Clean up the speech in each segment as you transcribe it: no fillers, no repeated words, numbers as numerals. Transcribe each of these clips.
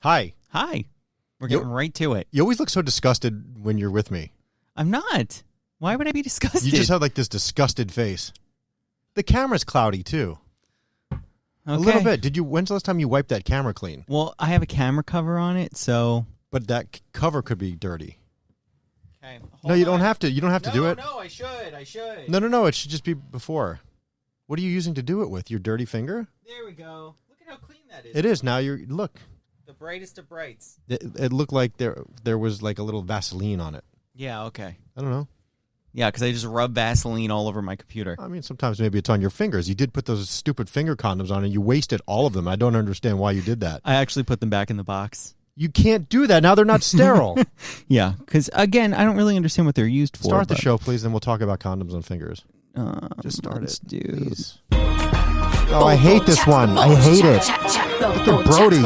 Hi. Hi. We're getting right to it. You always look so disgusted when you're with me. I'm not. Why would I be disgusted? You just have like this disgusted face. The camera's cloudy too. Okay. A little bit. When's the last time you wiped that camera clean? Well, I have a camera cover on it, so. But that cover could be dirty. Okay. No, you don't have to. You don't have to do it. No, I should. No. It should just be before. What are you using to do it with? Your dirty finger? There we go. Look at how clean that is. It is. Now look. The brightest of brights. It looked like there was like a little Vaseline on it. Yeah, okay. I don't know. Yeah, because I just rub Vaseline all over my computer. I mean, sometimes maybe it's on your fingers. You did put those stupid finger condoms on and you wasted all of them. I don't understand why you did that. I actually put them back in the box. You can't do that. Now they're not sterile. Yeah, because, again, I don't really understand what they're used for. Start the show, please, then we'll talk about condoms on fingers. Just start it. Please. Oh, I hate this one. I hate it. Look at Brody.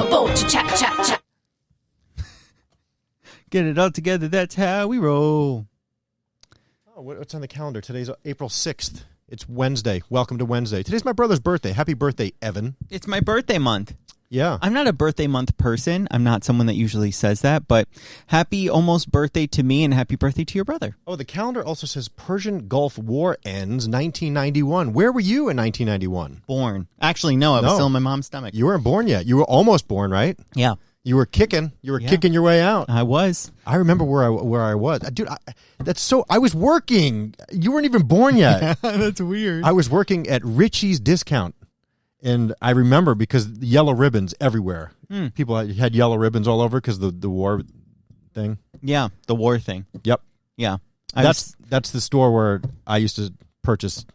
Get it all together. That's how we roll. Oh, what's on the calendar? Today's April 6th. It's Wednesday. Welcome to Wednesday. Today's my brother's birthday. Happy birthday, Evan. It's my birthday month. Yeah. I'm not a birthday month person. I'm not someone that usually says that, but happy almost birthday to me and happy birthday to your brother. Oh, the calendar also says Persian Gulf War ends 1991. Where were you in 1991? Born. Actually, no, I was still in my mom's stomach. You weren't born yet. You were almost born, right? Yeah. You were kicking. You were kicking your way out. I was. I remember where I was. Dude, I was working. You weren't even born yet. That's weird. I was working at Richie's Discount. And I remember because the yellow ribbons everywhere. People had yellow ribbons all over because the war thing. Yeah, the war thing. Yep. Yeah. That's the store where I used to purchase,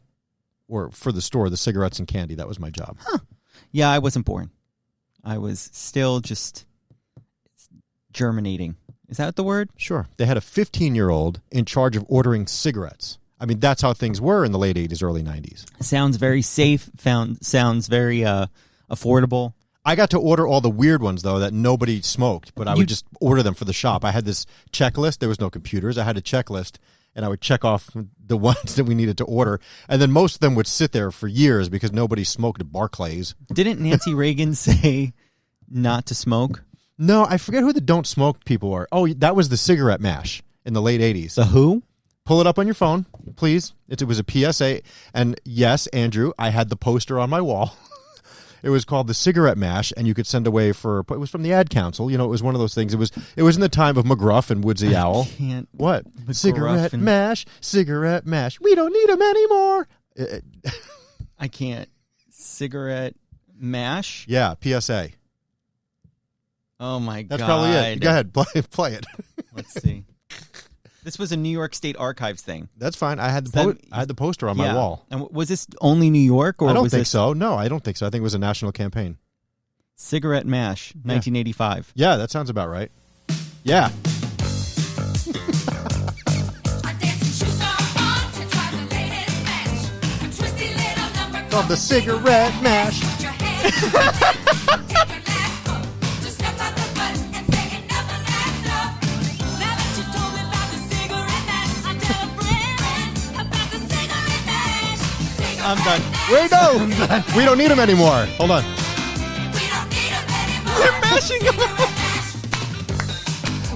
or for the store, the cigarettes and candy. That was my job. Huh. Yeah, I wasn't born. I was still just germinating. Is that the word? Sure. They had a 15-year-old in charge of ordering cigarettes. I mean, that's how things were in the late 80s, early 90s. Sounds very safe. Sounds very affordable. I got to order all the weird ones, though, that nobody smoked, but I would just order them for the shop. I had this checklist. There was no computers. I had a checklist, and I would check off the ones that we needed to order. And then most of them would sit there for years because nobody smoked at Barclays. Didn't Nancy Reagan say not to smoke? No, I forget who the don't smoke people are. Oh, that was the cigarette mash in the late 80s. The who? Pull it up on your phone, please. It was a PSA. And yes, Andrew, I had the poster on my wall. It was called the Cigarette Mash, and you could send away for. It was from the Ad Council. You know, it was one of those things. It was in the time of McGruff and Woodsy Owl. What? Cigarette mash, cigarette mash. We don't need them anymore. I can't. Cigarette mash? Yeah, PSA. Oh, my God. That's probably it. Go ahead, play it. Let's see. This was a New York State Archives thing. That's fine. I had the poster on my wall. And was this only New York? Or I don't think so. No, I don't think so. I think it was a national campaign. Cigarette Mash, 1985. Yeah, that sounds about right. Yeah. Called the Cigarette Mash. I'm done. Wait, no. We don't need them anymore. Hold on. They're mashing them.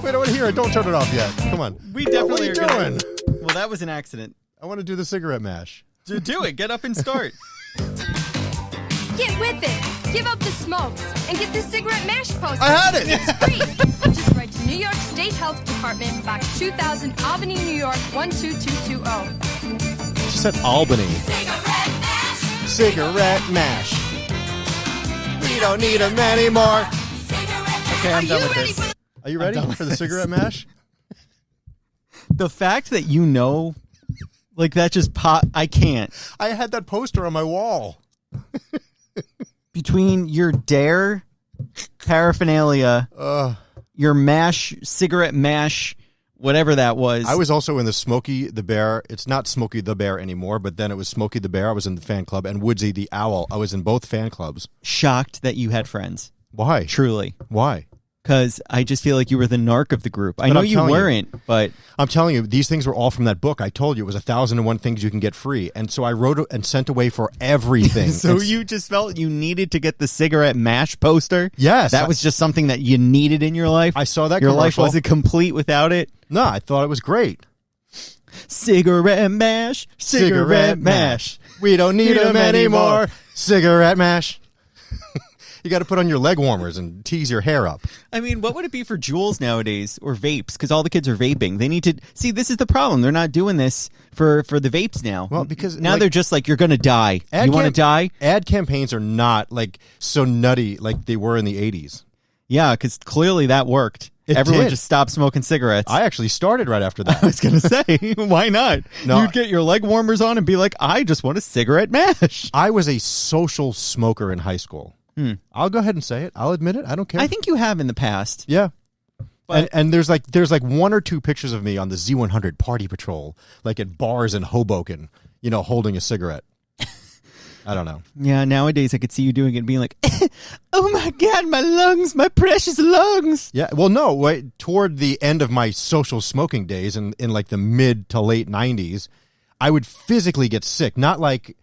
Wait, I want to hear it. Don't turn it off yet. Come on. We definitely what are you doing? Well, that was an accident. I want to do the cigarette mash. Do it. Get up and start. Get with it. Give up the smokes and get this cigarette mash poster. I had it. It's free. Just write to New York State Health Department, Box 2000, Albany, New York, 12220. She said Albany. Cigarette mash. Cigarette mash. We don't need them anymore. Okay, I'm done with this. Are you ready for the cigarette mash? The fact that you know, like that just I can't. I had that poster on my wall. Between your Dare paraphernalia, your mash, cigarette mash, whatever that was. I was also in the Smokey the Bear. It's not Smokey the Bear anymore, but then it was Smokey the Bear. I was in the fan club. And Woodsy the Owl. I was in both fan clubs. Shocked that you had friends. Why? Truly. Why? because I just feel like you were the narc of the group. I But know I'm you telling weren't, but I'm telling you, these things were all from that book. I told you it was 1,001 things you can get free, and so I wrote it and sent away for everything. so And you just felt you needed to get the cigarette mash poster? Yes. That was just something that you needed in your life? I saw that Your life commercial. wasn't complete without it? No, I thought it was great. Cigarette mash, cigarette mash. We don't need them anymore. Cigarette mash. You got to put on your leg warmers and tease your hair up. I mean, what would it be for Juuls nowadays or vapes? Because all the kids are vaping. They need to see. This is the problem. They're not doing this for the vapes now. Well, because now like, they're just like, you're going to die. You want to die? Ad campaigns are not like so nutty like they were in the 80s. Yeah, because clearly that worked. It Everyone did. just stopped smoking cigarettes. I actually started right after that. I was going to say, why not? No. You'd get your leg warmers on and be like, I just want a cigarette mash. I was a social smoker in high school. I'll go ahead and say it. I'll admit it. I don't care. I think you have in the past. Yeah. But- And there's like 1 or 2 pictures of me on the Z100 party patrol, like at bars in Hoboken, holding a cigarette. I don't know. Yeah, nowadays I could see you doing it and being like, oh my God, my lungs, my precious lungs. Yeah. Well, no. Wait, toward the end of my social smoking days in like the mid to late 90s, I would physically get sick. Not like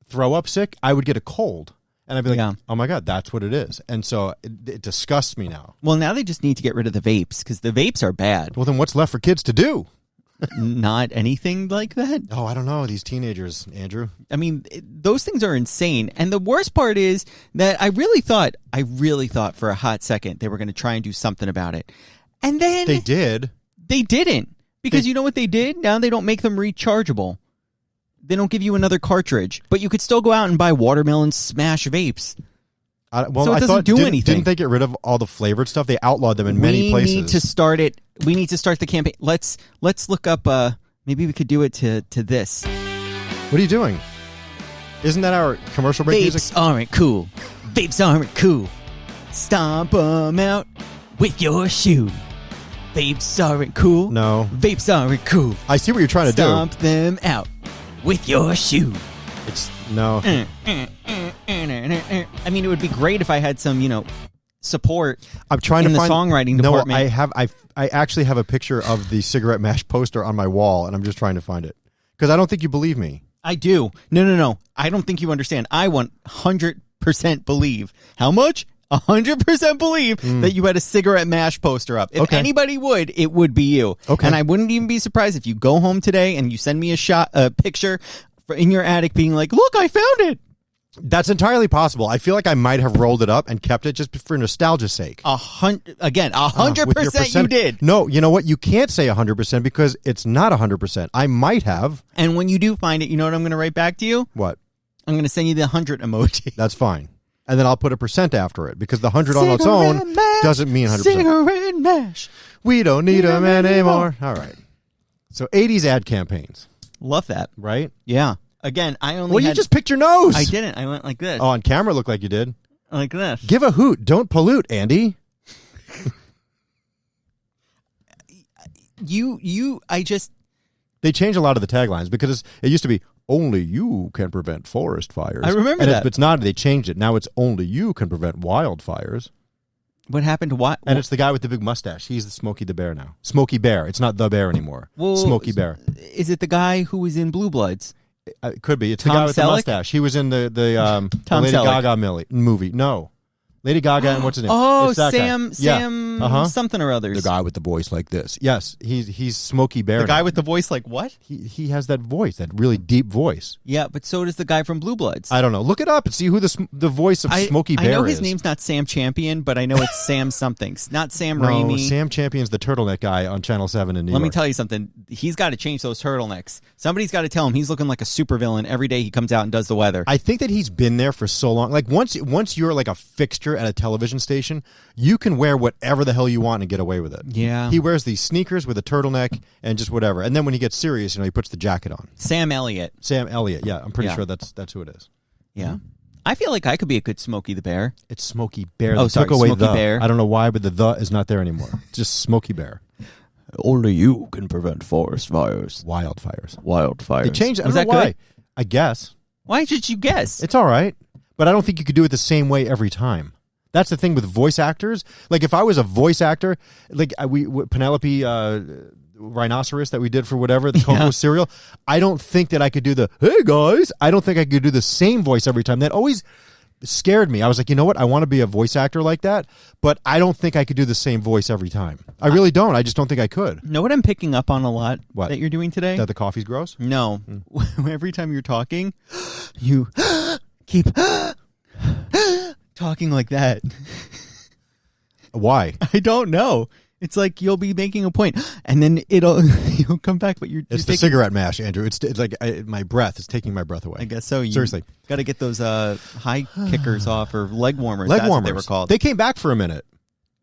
throw up sick. I would get a cold. And I'd be like, Yeah. oh, my God, that's what it is. And so it disgusts me now. Well, now they just need to get rid of the vapes because the vapes are bad. Well, then what's left for kids to do? Not anything like that. Oh, I don't know. These teenagers, Andrew. I mean, those things are insane. And the worst part is that I really thought for a hot second they were going to try and do something about it. And then They did. they didn't. Because you know what they did? Now they don't make them rechargeable. They don't give you another cartridge. But you could still go out and buy Watermelon Smash vapes. Well, So it I doesn't thought, do didn't, anything. Didn't they get rid of all the flavored stuff? They outlawed them in many places. We need to start it. We need to start the campaign. Let's look up. Maybe we could do it to this. What are you doing? Isn't that our commercial break Vapes music? aren't cool. Vapes aren't cool. Stomp them out with your shoe. Vapes aren't cool. No. Vapes aren't cool. I see what you're trying to Stomp them out with your shoe. do. It's no. I mean, it would be great if I had some, support. I'm trying in to the find songwriting department. No, I actually have a picture of the cigarette mash poster on my wall, and I'm just trying to find it because I don't think you believe me. I do. No. I don't think you understand. I 100% believe. How much? 100% believe that you had a cigarette mash poster up. If Okay. anybody would, it would be you. Okay. And I wouldn't even be surprised if you go home today and you send me a picture in your attic being like, look, I found it. That's entirely possible. I feel like I might have rolled it up and kept it just for nostalgia's sake. 100% you did. No, you know what? You can't say 100% because it's not 100%. I might have. And when you do find it, you know what I'm going to write back to you? What? I'm going to send you the 100 emoji. That's fine. And then I'll put a percent after it because the 100 on its own Cigarette mash, doesn't mean 100%. Cigarette mash. We don't need them anymore. All right. So 80s ad campaigns, Love that. right? Yeah. Again, I only Well, you had... just picked your nose. I didn't. I went like this. Oh, on camera it looked like you did. Like this. Give a hoot. Don't pollute, Andy. They changed a lot of the taglines because it used to be only you can prevent forest fires. I remember and that. It's not. They changed it. Now it's only you can prevent wildfires. What happened to what? And it's the guy with the big mustache. He's the Smokey the Bear now. Smokey Bear. It's not the bear anymore. Well, Smokey Bear. Is it the guy who was in Blue Bloods? It could be. It's Tom the guy with Selleck? the mustache. He was in the Tom Lady Selleck. Gaga movie. No. Lady Gaga and what's his name? Oh, It's that guy. Sam Yeah. Uh-huh. something or others. The guy with the voice like this. Yes, he's Smokey Bear. The guy now. with the voice like what? he has that voice, that really deep voice. Yeah, but so does the guy from Blue Bloods. I don't know. Look it up and see who the voice of Smokey Bear is. I know his name's not Sam Champion, but I know it's Sam somethings. Not Sam No, Raimi. Sam Champion's the turtleneck guy on Channel 7 in New Let York. me tell you something. He's got to change those turtlenecks. Somebody's got to tell him he's looking like a supervillain every day he comes out and does the weather. I think that he's been there for so long. Like once you're like a fixture at a television station, you can wear whatever the hell you want and get away with it. Yeah. He wears these sneakers with a turtleneck and just whatever. And then when he gets serious, he puts the jacket on. Sam Elliott. Sam Elliott. Yeah, I'm pretty Yeah. sure that's who it is. Yeah. I feel like I could be a good Smokey the Bear. It's Smokey Bear. Oh, They sorry, took away Smokey the. Bear. I don't know why, but the is not there anymore. It's just Smokey Bear. Only you can prevent forest fires. Wildfires. Wildfires. They changed it. I Was don't that know why. good? I guess. Why did you guess? It's all right. But I don't think you could do it the same way every time. That's the thing with voice actors. Like if I was a voice actor, like Penelope Rhinoceros that we did for whatever the Coco cereal, I don't think that I could do the hey guys. I don't think I could do the same voice every time. That always scared me. I was like, you know what? I want to be a voice actor like that, but I don't think I could do the same voice every time. I really don't. I just don't think I could. Know what I'm picking up on a lot What? that you're doing today? That the coffee's gross? No. Every time you're talking, you keep talking like that. Why? I don't know. It's like you'll be making a point, and then you'll come back, but you're It's the cigarette mash, Andrew. It's like my breath is taking my breath away. I guess so. Seriously. Got to get those high kickers off, or leg warmers. Leg That's warmers. what they were called. They came back for a minute.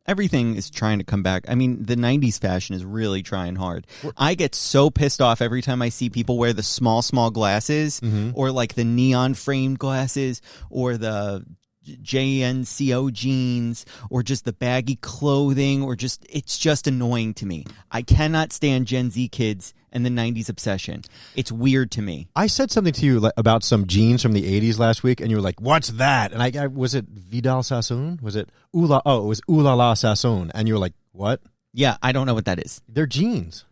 Everything is trying to come back. I mean, the 90s fashion is really trying hard. I get so pissed off every time I see people wear the small glasses, or like the neon framed glasses, or the JNCO jeans, or just the baggy clothing, or just it's just annoying to me. I cannot stand Gen Z kids and the 90s obsession. It's weird to me. I said something to you about some jeans from the 80s last week, and you were like, what's that? And I was it Vidal Sassoon? Was it it was Ooh La La Sassoon. And you were like, what? Yeah, I don't know what that is. They're jeans.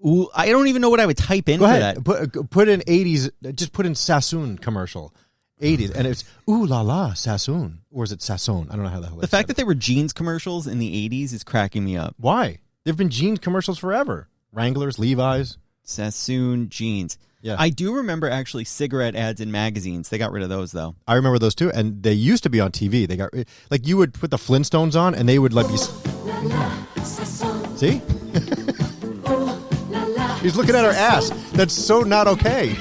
Ooh, I don't even know what I would type in Go for ahead. that. Put in 80s, just put in Sassoon commercial. 80s, and it's Ooh La La Sassoon. Or is it Sassoon? I don't know how the hell The fact that there were jeans commercials in the 80s is cracking me up. Why? There have been jeans commercials forever. Wranglers, Levi's. Sassoon jeans. Yeah. I do remember actually cigarette ads in magazines. They got rid of those though. I remember those too, and they used to be on TV. They got like you would put the Flintstones on, and they would like be. See? He's looking at her ass. That's so not okay.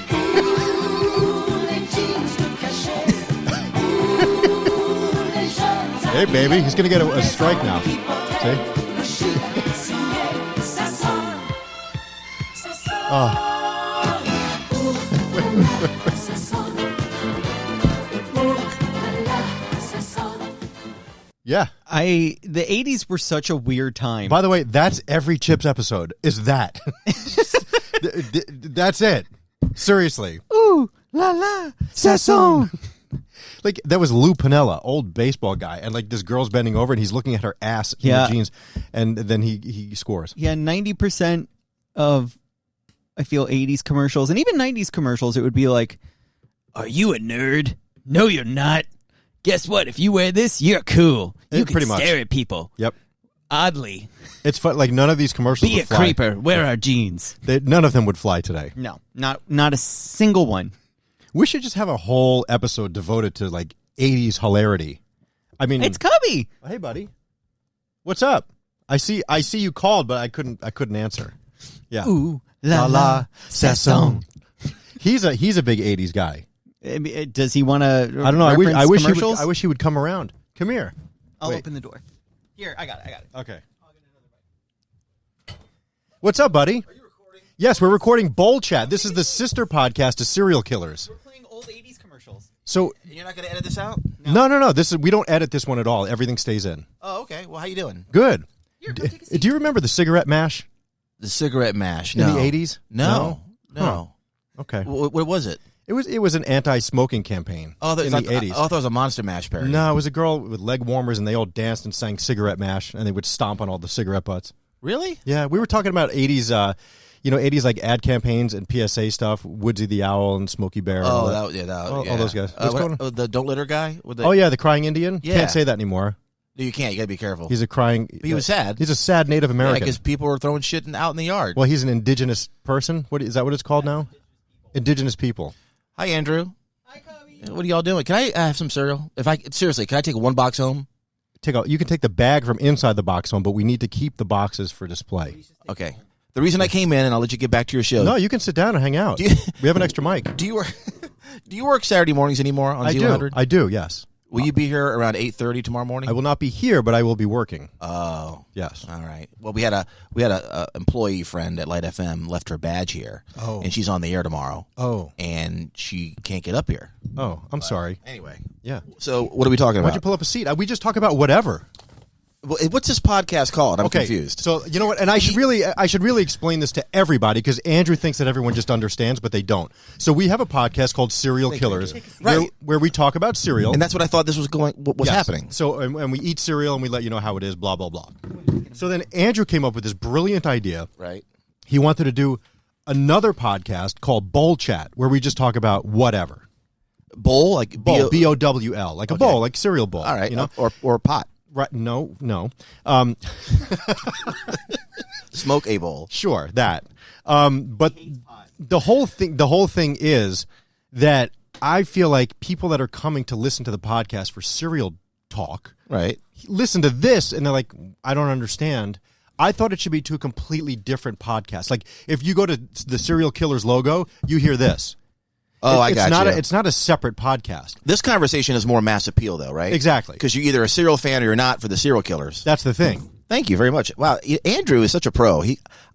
Hey, baby, he's gonna get a strike now. See? Oh. Yeah. The 80s were such a weird time. By the way, that's every Chips episode. Is that? That's it. Seriously. Ooh, la la, Sassoon. Like that was Lou Piniella, old baseball guy, and like this girl's bending over and he's looking at her ass in the jeans, and then he scores. Yeah, 90% of I feel 80s commercials and even 90s commercials, it would be like, "Are you a nerd? No, you're not. Guess what? If you wear this, you're cool. You can pretty much stare at people. Yep. Oddly. It's fun. Like none of these commercials Be would a fly. creeper. Wear our jeans." None of them would fly today. No, not a single one. We should just have a whole episode devoted to like 80s hilarity. I mean, It's Cubby. Hey, buddy. What's up? I see you called, but I couldn't answer. Yeah. Ooh, la la, Sassoon. He's a big 80s guy. Does he want to? I don't know. I wish he would come around. Come here. I'll Wait. open the door. Here, I got it. Okay. What's up, buddy? Are you recording? Yes, we're recording Bowl Chat. This is the sister podcast to Serial Killers. We're playing old 80s commercials. So You're not going to edit this out? no. We don't edit this one at all. Everything stays in. Oh, okay. Well, how you doing? Good. Here, go take a seat. Do you remember the cigarette mash The cigarette mash. in No. the 80s? No. Huh. Okay. What was it? It was an anti-smoking campaign in the 80s. I thought it was a Monster Mash parody. No, it was a girl with leg warmers, and they all danced and sang cigarette mash, and they would stomp on all the cigarette butts. Really? Yeah, we were talking about 80s, 80s like ad campaigns and PSA stuff, Woodsy the Owl and Smokey Bear. and all that. All those guys. What's going on? The Don't Litter guy? Oh, yeah, the crying Indian? Yeah. Can't say that anymore. No, you can't. You got to be careful. He's a crying... But he was sad. He's a sad Native Yeah, American. because people were throwing shit out in the yard. Well, he's an indigenous person. Is that what it's called now? Indigenous people. Hi, Andrew. Hi, Cubby. What are y'all doing? Can I have some cereal? Seriously, can I take one box home? You can take the bag from inside the box home, but we need to keep the boxes for display. Okay. The reason I came in, and I'll let you get back to your show. No, you can sit down and hang out. We have an extra mic. Do you work Saturday mornings anymore on Z100? I do, yes. Will you be here around 8:30 tomorrow morning? I will not be here, but I will be working. Oh, Yes. all right. Well, we had a employee friend at Light FM left her badge here, and she's on the air tomorrow. Oh. And she can't get up here. Oh, I'm sorry. Anyway, Yeah. so what are we talking Why don't about? you pull up a seat? We just talk about whatever. What's this podcast called? I'm confused. So you know what? And I should really explain this to everybody because Andrew thinks that everyone just understands, but they don't. So we have a podcast called Serial Killers, where we talk about cereal, and that's what I thought this was happening. So and we eat cereal and we let you know how it is. Blah blah blah. So then Andrew came up with this brilliant idea. Right. He wanted to do another podcast called Bowl Chat, where we just talk about whatever. Bowl, like bowl, BOWL, like a bowl, like cereal bowl. All right, you know, or pot. Right? No. Smoke a bowl. Sure, that. But the whole thing is that I feel like people that are coming to listen to the podcast for cereal talk, right, listen to this and they're like, I don't understand. I thought it should be two completely different podcasts. Like if you go to the Serial Killers logo, you hear this. Oh, I got you. It's not a separate podcast. This conversation is more mass appeal, though, right? Exactly. Because you're either a serial fan or you're not for the serial killers. That's the thing. Thank you very much. Wow, Andrew is such a pro.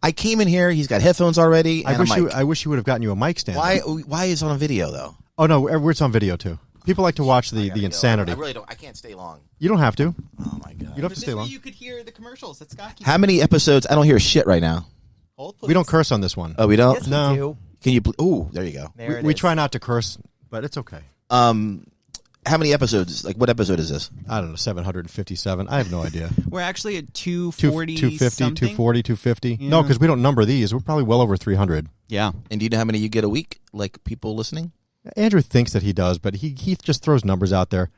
I came in here. He's got headphones already. And I wish he would have gotten you a mic stand. Why is it on video though? Oh no, it's on video too. People like to watch the insanity. I really don't. I can't stay long. You don't have to. Oh my god. You don't have to stay long. You could hear the commercials that Scott keeps. How many episodes? I don't hear shit right now. Hold, we don't curse on this one. Oh, we don't. Yes, no. we do. Can you? Ooh, there you go. We try not to curse, but it's okay. How many episodes? Like, what episode is this? I don't know, 757. I have no idea. We're actually at 240 250, something. 240, 250. Yeah. No, because we don't number these. We're probably well over 300. Yeah. And do you know how many you get a week? Like people listening? Andrew thinks that he does, but he just throws numbers out there.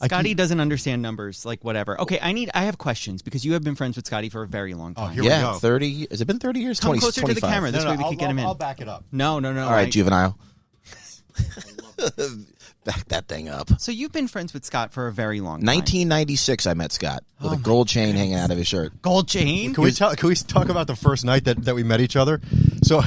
Scotty doesn't understand numbers, like whatever. Okay, I have questions because you have been friends with Scotty for a very long time. Oh, here we go. 30. Has it been 30 years? Come 20, closer 25. to the camera. This way we could get him in. I'll back it up. No. All right, juvenile. Back that thing up. So you've been friends with Scott for a very long time. 1996, I met Scott with a gold chain hanging out of his shirt. Gold chain? Can we talk about the first night that we met each other? So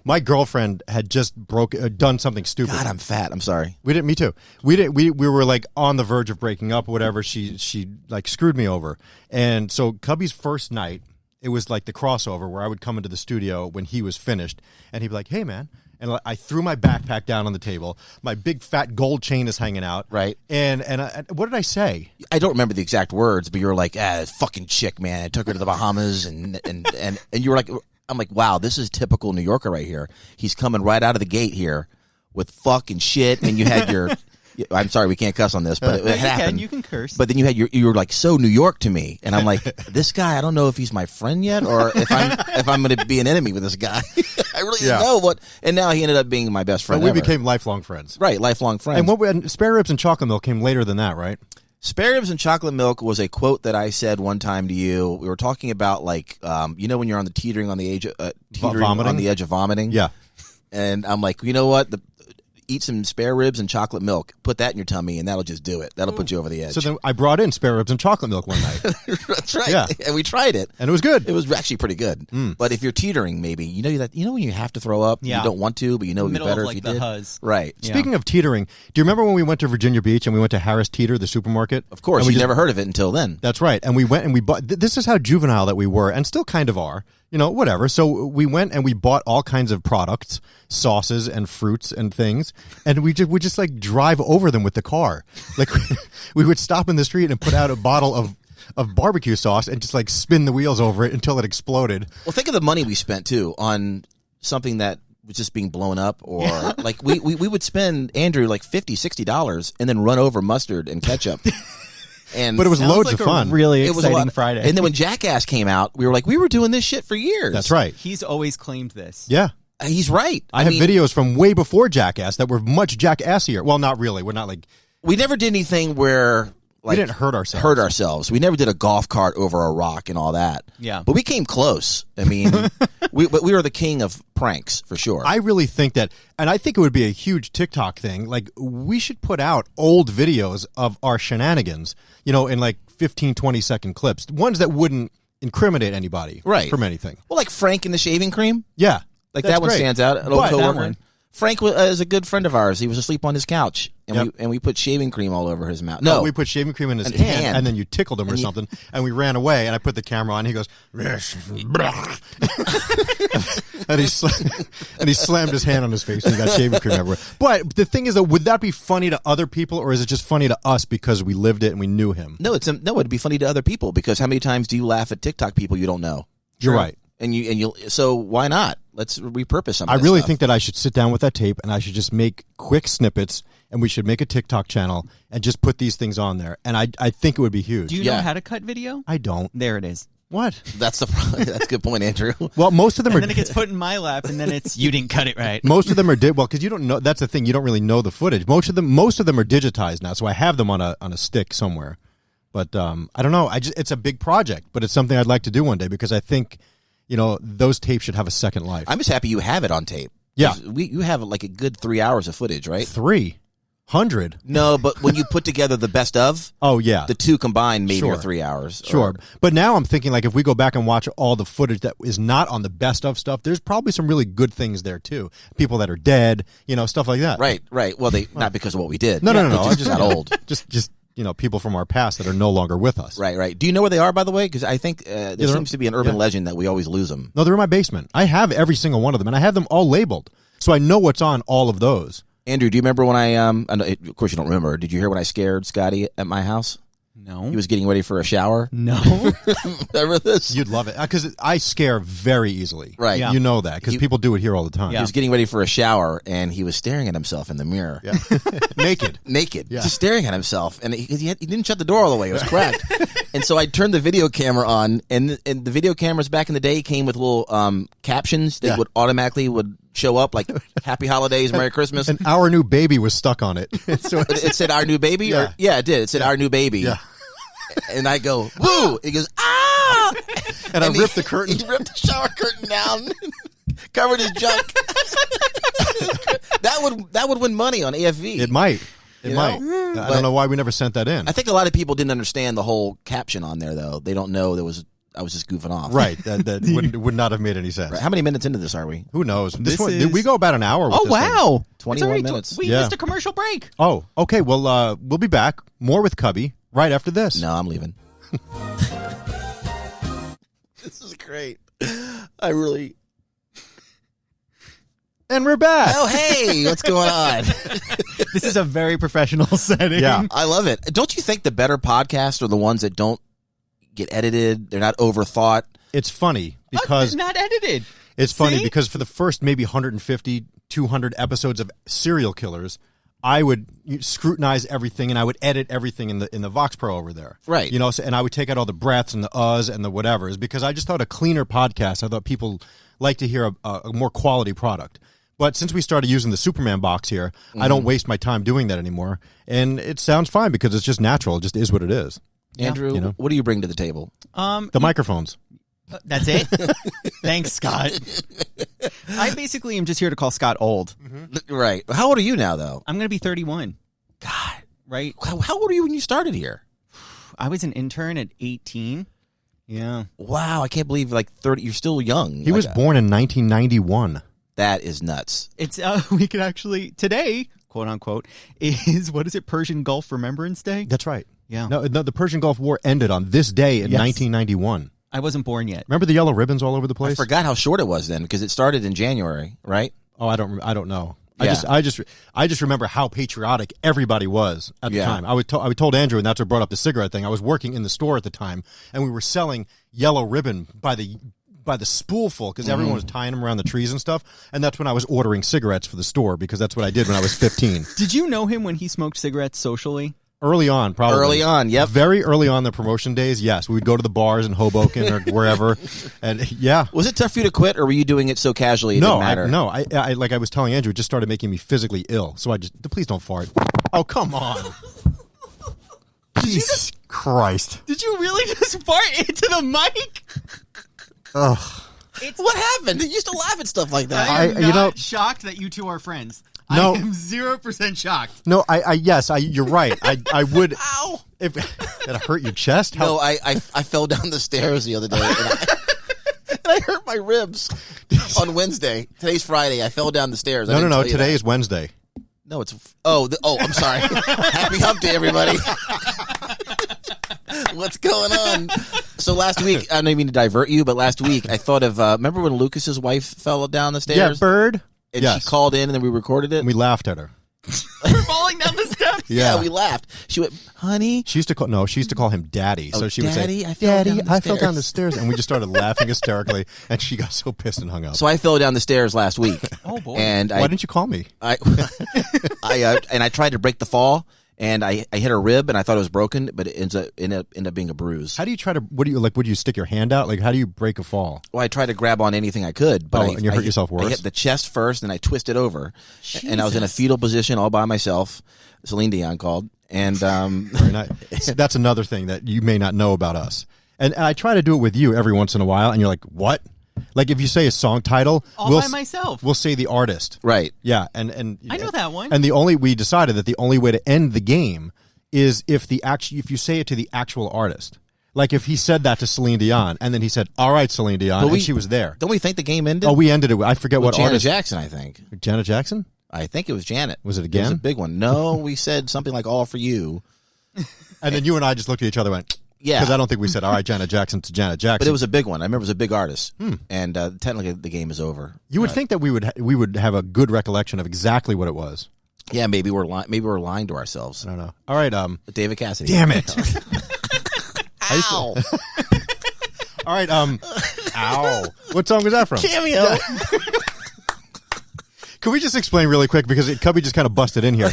my girlfriend had just done something stupid. God, I'm fat. I'm sorry. Me too. We were like on the verge of breaking up or whatever. She like screwed me over. And so Cubby's first night, it was like the crossover where I would come into the studio when he was finished and he'd be like, "Hey man." And I threw my backpack down on the table. My big fat gold chain is hanging out. Right. And what did I say? I don't remember the exact words, but you were like, fucking chick, man. I took her to the Bahamas and you were like, I'm like, wow, this is typical New Yorker right here. He's coming right out of the gate here with fucking shit. And you had your, I'm sorry, we can't cuss on this, but it happened. You can curse. But then you had you were like so New York to me. And I'm like, this guy, I don't know if he's my friend yet or if I'm going to be an enemy with this guy. I really didn't know what. And now he ended up being my best friend. But we became lifelong friends. Right, lifelong friends. And spare ribs and chocolate milk came later than that, right? Spare ribs and chocolate milk was a quote that I said one time to you. We were talking about like, you know, when you're on the teetering on the edge of vomiting. Yeah. And I'm like, you know what? Eat some spare ribs and chocolate milk. Put that in your tummy, and that'll just do it. That'll put you over the edge. So then I brought in spare ribs and chocolate milk one night. That's right. Yeah. And we tried it. And it was good. It was actually pretty good. But if you're teetering, maybe, you know when you have to throw up? Yeah. You don't want to, but you know it would be better if you did. Huzz. Right. Yeah. Speaking of teetering, do you remember when we went to Virginia Beach and we went to Harris Teeter, the supermarket? Of course. You never heard of it until then. That's right. And we went and we bought. This is how juvenile that we were, and still kind of are. You know, whatever. So we went and we bought all kinds of products, sauces and fruits and things, and we just like drive over them with the car. Like we would stop in the street and put out a bottle of barbecue sauce and just like spin the wheels over it until it exploded. Well, think of the money we spent too on something that was just being blown up, or like we would spend, Andrew, like $50-$60 and then run over mustard and ketchup. But it was loads of fun. Really It was exciting Friday. And then when Jackass came out, we were doing this shit for years. That's right. He's always claimed this. Yeah. He's right. I have videos from way before Jackass that were much jackassier. Well, not really. We're not like... We never did anything where... Like, we didn't hurt ourselves. We never did a golf cart over a rock and all that. Yeah. But we came close. I mean, we were the king of pranks, for sure. I really think that, and I think it would be a huge TikTok thing. Like, we should put out old videos of our shenanigans, you know, in like 15, 20-second clips. Ones that wouldn't incriminate anybody right. from anything. Well, like Frank and the shaving cream. Yeah. Like that one great. stands out. An old That coworker. one. Frank is a good friend of ours. He was asleep on his couch, and we put shaving cream all over his mouth. No, we put shaving cream in his hand, and then you tickled him or something, and we ran away, and I put the camera on, and he goes, and he slammed his hand on his face, and he got shaving cream everywhere. But the thing is, though, would that be funny to other people, or is it just funny to us because we lived it and we knew him? No, it'd be funny to other people, because how many times do you laugh at TikTok people you don't know? You're right. So why not? Let's repurpose some of I this really stuff. think that I should sit down with that tape and I should just make quick snippets, and we should make a TikTok channel and just put these things on there. And I think it would be huge. Do you know how to cut video? I don't. There it is. What? That's a good point, Andrew. Well, most of them And are. then it gets put in my lap, and then it's you didn't cut it right. Most of them are because you don't know. That's the thing. You don't really know the footage. Most of them are digitized now, so I have them on a stick somewhere. But I don't know. It's a big project, but it's something I'd like to do one day, because I think, those tapes should have a second life. I'm just happy you have it on tape. Yeah. You have like a good 3 hours of footage, right? 300. No, but when you put together the best of, Oh yeah, the two combined maybe Sure. are 3 hours. Sure. But now I'm thinking, like, if we go back and watch all the footage that is not on the best of stuff, there's probably some really good things there too. People that are dead, stuff like that. Right. Well, not because of what we did. No. I just got old. Just people from our past that are no longer with us. Right. Do you know where they are, by the way? Because I think there seems to be an urban legend that we always lose them. No, they're in my basement. I have every single one of them, and I have them all labeled, so I know what's on all of those. Andrew, do you remember when I know, of course you don't remember. Did you hear when I scared Scotty at my house? No. He was getting ready for a shower. No. Remember this? You'd love it, because I scare very easily. Right. Yeah. You know that, because people do it here all the time. He was getting ready for a shower, and he was staring at himself in the mirror. Yeah. Naked. Naked, just staring at himself, and he didn't shut the door all the way; it was cracked. And so I turned the video camera on, and the video cameras back in the day came with little captions that would automatically show up, like "Happy Holidays, Merry Christmas." And our new baby was stuck on it. So It said "Our new baby," Yeah. it did. It said "Our new baby." Yeah. And I go, "Woo!" He goes, "Ah!" And I ripped the curtain. He ripped the shower curtain down, covered his junk. That would win money on AFV. It might. It might. know? I don't know why we never sent that in. I think a lot of people didn't understand the whole caption on there, though. They don't know I was just goofing off. Right. That would not have made any sense. Right. How many minutes into this are we? Who knows? This One, is- we go about an hour with Oh, this wow. thing. 21 It's already minutes. We Yeah. missed a commercial break. Oh, okay. Well, we'll be back. More with Cubby right after this. No, I'm leaving. This is great. I really... And we're back. Oh, hey, what's going on? This is a very professional setting. Yeah. I love it. Don't you think the better podcasts are the ones that don't get edited? They're not overthought. It's funny because Not edited. it's funny See? because for the first maybe 150, 200 episodes of Serial Killers, I would scrutinize everything and I would edit everything in the Vox Pro over there. Right. And I would take out all the breaths and the uhs and the whatevers, because I just thought a cleaner podcast. I thought people like to hear a more quality product. But since we started using the Superman box here, I don't waste my time doing that anymore. And it sounds fine because it's just natural. It just is what it is. Andrew, what do you bring to the table? The microphones. That's it. Thanks, Scott. I basically am just here to call Scott old. Right. How old are you now, though? I'm going to be 31. God. Right? How old were you when you started here? I was an intern at 18. Yeah. Wow, I can't believe, 30. You're still young. He was born in 1991. That is nuts. It's we could actually today, quote unquote, is Persian Gulf Remembrance Day? That's right. Yeah. No, the Persian Gulf War ended on this day in 1991. I wasn't born yet. Remember the yellow ribbons all over the place? I forgot how short it was then, because it started in January, right? Oh, I don't know. Yeah. I just remember how patriotic everybody was at the time. I told Andrew, and that's what brought up the cigarette thing. I was working in the store at the time, and we were selling yellow ribbon by the spoolful, because everyone was tying them around the trees and stuff. And that's when I was ordering cigarettes for the store, because that's what I did when I was 15. Did you know him when he smoked cigarettes socially? Early on, probably. Early on, yep. Very early on the promotion days, yes. We would go to the bars in Hoboken or wherever, and yeah. Was it tough for you to quit, or were you doing it so casually it didn't matter? I like I was telling Andrew, it just started making me physically ill. So please don't fart. Oh, come on. Jesus Christ. Did you really just fart into the mic? Ugh. What happened? You used to laugh at stuff like that. I am not shocked that you two are friends. No. I am 0% shocked. No, yes, you're right. I would. Ow! If did I hurt your chest? No, I fell down the stairs the other day, and I hurt my ribs. on Wednesday. Today's Friday. I fell down the stairs. I No. didn't tell you Today that. is Wednesday. No, it's I'm sorry. Happy Hump Day, everybody. What's going on? So last week, I don't mean to divert you, but last week I thought of remember when Lucas's wife fell down the stairs? Yeah, Bird. And Yes. she called in and then we recorded it. And we laughed at her. Falling down the steps. Yeah, we laughed. She went, honey. She used to call him Daddy. Oh, So she Daddy, would say, Daddy, I fell down stairs." the stairs. And we just started laughing hysterically. And she got so pissed and hung up. So I fell down the stairs last week. Oh boy. And Why didn't you call me? I tried to break the fall, and I hit a rib, and I thought it was broken, but it ended up being a bruise. How do you try to, would you stick your hand out? Like, how do you break a fall? Well, I tried to grab on anything I could, but and you hurt yourself worse? I hit the chest first, and I twisted over, and I was in a fetal position all by myself. Celine Dion called, and Very nice. That's another thing that you may not know about us. And I try to do it with you every once in a while, and you're like, what? Like if you say a song title, All by myself. We'll say the artist. right. Yeah, and I know that one. And we decided that the only way to end the game is if you say it to the actual artist. Like if he said that to Celine Dion, and then he said, "All right, Celine Dion," and she was there. Don't we think the game ended? Oh, we ended it. I forget with what Janet artist. Jackson, I think. Janet Jackson. I think it was Janet. Was it It again? was a big one. No, we said something like "All for You." And then you and I just looked at each other and went, Yeah. because I don't think we said, "All right, Janet Jackson" to Janet Jackson. But it was a big one. I remember it was a big artist, and technically the game is over. You would think that we would have a good recollection of exactly what it was. Yeah, maybe we're lying to ourselves. I don't know. All right, David Cassidy. damn it. Ow. All right, ow. What song was that from? Cameo. Can we just explain really quick, because Cubby just kind of busted in here.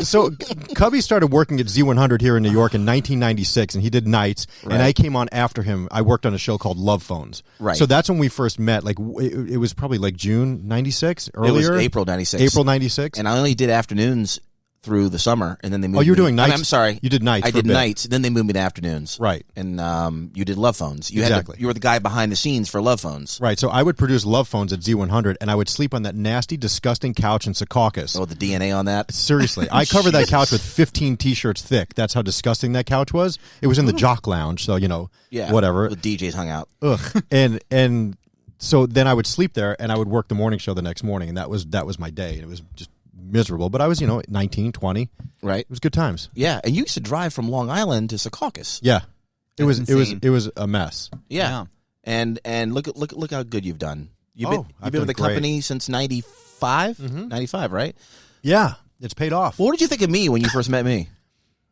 So Cubby started working at Z100 here in New York in 1996, and he did nights, and I came on after him. I worked on a show called Love Phones. Right. So that's when we first met. Like it was probably like June 96, earlier? It was April 96. April 96? And I only did afternoons through the summer, and then they moved Oh, you were me- doing nights? I'm sorry. You did nights I for a did bit. nights, then they moved me to afternoons. Right. And you did Love Phones. Exactly. You were the guy behind the scenes for Love Phones. Right, so I would produce Love Phones at Z100, and I would sleep on that nasty, disgusting couch in Secaucus. Oh, the DNA on that. Seriously, I covered that couch with 15 T-shirts thick. That's how disgusting that couch was. It was in the Jock Lounge, so Yeah. whatever. The DJs hung out. Ugh. And so then I would sleep there, and I would work the morning show the next morning, and that was my day. It was just miserable, but I was 19, 20. Right. It was good times. Yeah, and you used to drive from Long Island to Secaucus. Yeah, it was insane. a mess. Yeah. And look how good you've done. You've been I've with done the great. company since 95? 95, right? Yeah, it's paid off. What did you think of me when you first met me?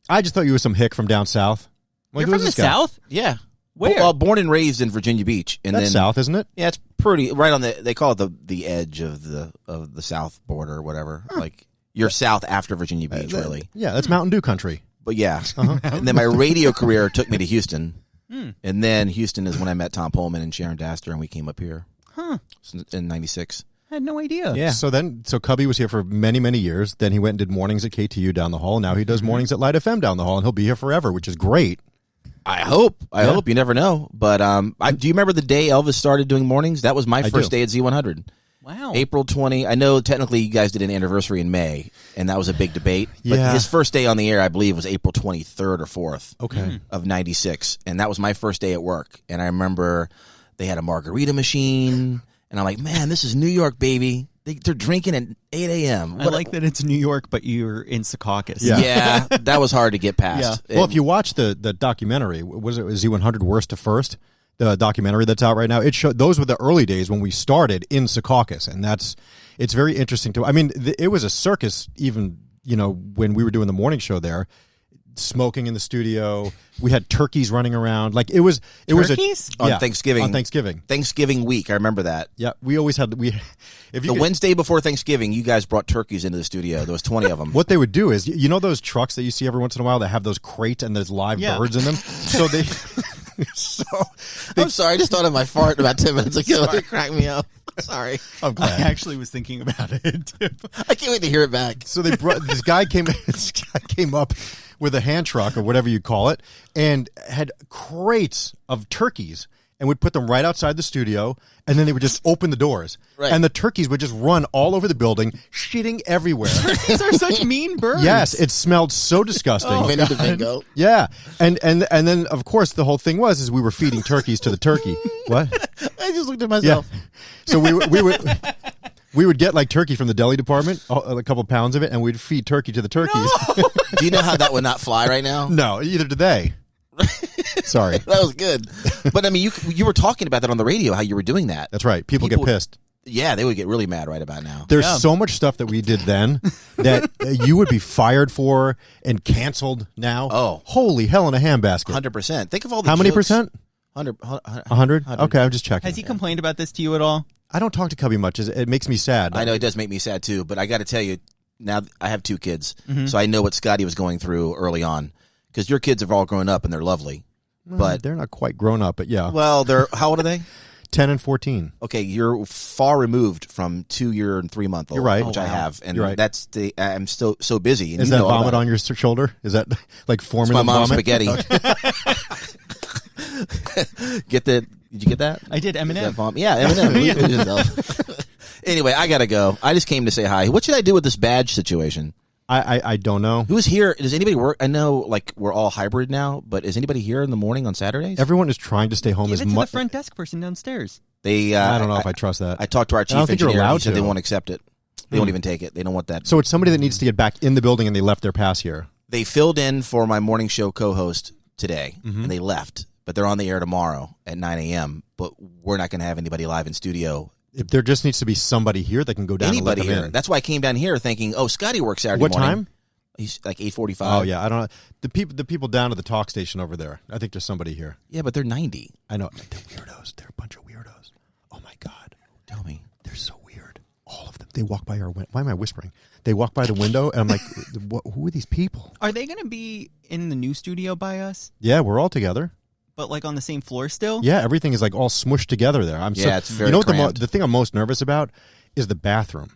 I just thought you were some hick from down south. Like, You're who's from the this guy? South? Yeah. Where? Well, born and raised in Virginia Beach, and That's then south, isn't it? yeah, it's pretty right on the. They call it the edge of the south border or whatever. Like you're south after Virginia Beach, really. Yeah, that's Mountain Dew country. But yeah, and then my radio career took me to Houston, and then Houston is when I met Tom Pullman and Sharon Daster, and we came up here. In '96. I had no idea. Yeah. So Cubby was here for many, many years. Then he went and did mornings at KTU down the hall. Now he does mornings at Light FM down the hall, and he'll be here forever, which is great. I hope. I hope. You never know. But do you remember the day Elvis started doing mornings? That was my first day at Z100. Wow. April 20. I know technically you guys did an anniversary in May, and that was a big debate. But Yeah. his first day on the air, I believe, was April 23rd or 4th Okay. of '96. And that was my first day at work. And I remember they had a margarita machine, and I'm like, man, this is New York, baby. They're drinking at 8 a.m. I like that it's New York, but you're in Secaucus. Yeah. Yeah, that was hard to get past. Well, if you watch the documentary, was it Z100 Worst to First? The documentary that's out right now. It showed those were the early days when we started in Secaucus, and it's very interesting to. I mean, it was a circus even when we were doing the morning show there. Smoking in the studio, we had turkeys running around. Like it was Turkeys? on Thanksgiving. On Thanksgiving week, I remember that. Yeah, we always had The Wednesday before Thanksgiving, you guys brought turkeys into the studio. There was 20 of them. What they would do is, those trucks that you see every once in a while that have those crates and there's live birds in them. So they, I'm sorry, I just thought of my fart about 10 minutes ago. It cracked me up. Sorry. I'm I glad. actually was thinking about it, too. I can't wait to hear it back. So they brought this guy came up with a hand truck or whatever you call it, and had crates of turkeys. And would put them right outside the studio, and then they would just open the doors. Right. And the turkeys would just run all over the building, shitting everywhere. These are such mean birds. Yes, it smelled so disgusting. Vinny DeVingo. Yeah. And then, of course, the whole thing was we were feeding turkeys to the turkey. What? I just looked at myself. So we would get like turkey from the deli department, a couple pounds of it, and we'd feed turkey to the turkeys. No. Do you know how that would not fly right now? No, either did they. Sorry. That was good. But I mean, you were talking about that on the radio, how you were doing that. That's right. People get pissed. Yeah, they would get really mad right about now. There's so much stuff that we did then that you would be fired for and canceled now. Oh. Holy hell in a handbasket. 100%. Think of all the How many percent? 100. Okay, I'm just checking. Has he complained about this to you at all? I don't talk to Cubby much. It makes me sad. I know it does make me sad too, but I got to tell you, now I have 2 kids, so I know what Scotty was going through early on. Because your kids have all grown up and they're lovely. But they're not quite grown up, but yeah. Well, how old are they? 10 and 14. Okay, you're far removed from 2-year and 3-month-old. You're right. Which I have, and You're right. that's I'm still so busy. And Is you that know all vomit about on your shoulder? Is that like forming my mom's vomit? spaghetti. Did you get that? I did. Eminem. Yeah, Eminem. Anyway, I gotta go. I just came to say hi. What should I do with this badge situation? I don't know. Who's here? Does anybody work? I know, like, we're all hybrid now, but is anybody here in the morning on Saturdays? Everyone is trying to stay home Give as it to much. the front desk person downstairs. I don't know if I trust that. I talked to our chief don't think you're engineer. allowed He said to. they won't accept it. They won't even take it. They don't want that. So it's somebody that needs to get back in the building, and they left their pass here. They filled in for my morning show co-host today, and they left. But they're on the air tomorrow at 9 a.m., but we're not going to have anybody live in studio. If there just needs to be somebody here that can go down Anybody and let them here. in. That's why I came down here thinking, oh, Scotty works Saturday What morning. time? He's like 8:45. Oh, yeah. I don't know. The people down at the talk station over there. I think there's somebody here. Yeah, but they're 90. I know. They're weirdos. They're a bunch of weirdos. Oh, my God. Tell me. They're so weird. All of them. They walk by our window. Why am I whispering? They walk by the window, and I'm like, who are these people? Are they going to be in the new studio by us? Yeah, we're all together. But like on the same floor still? Yeah, everything is like all smushed together there. It's very You know what cramped. the thing I'm most nervous about is the bathroom.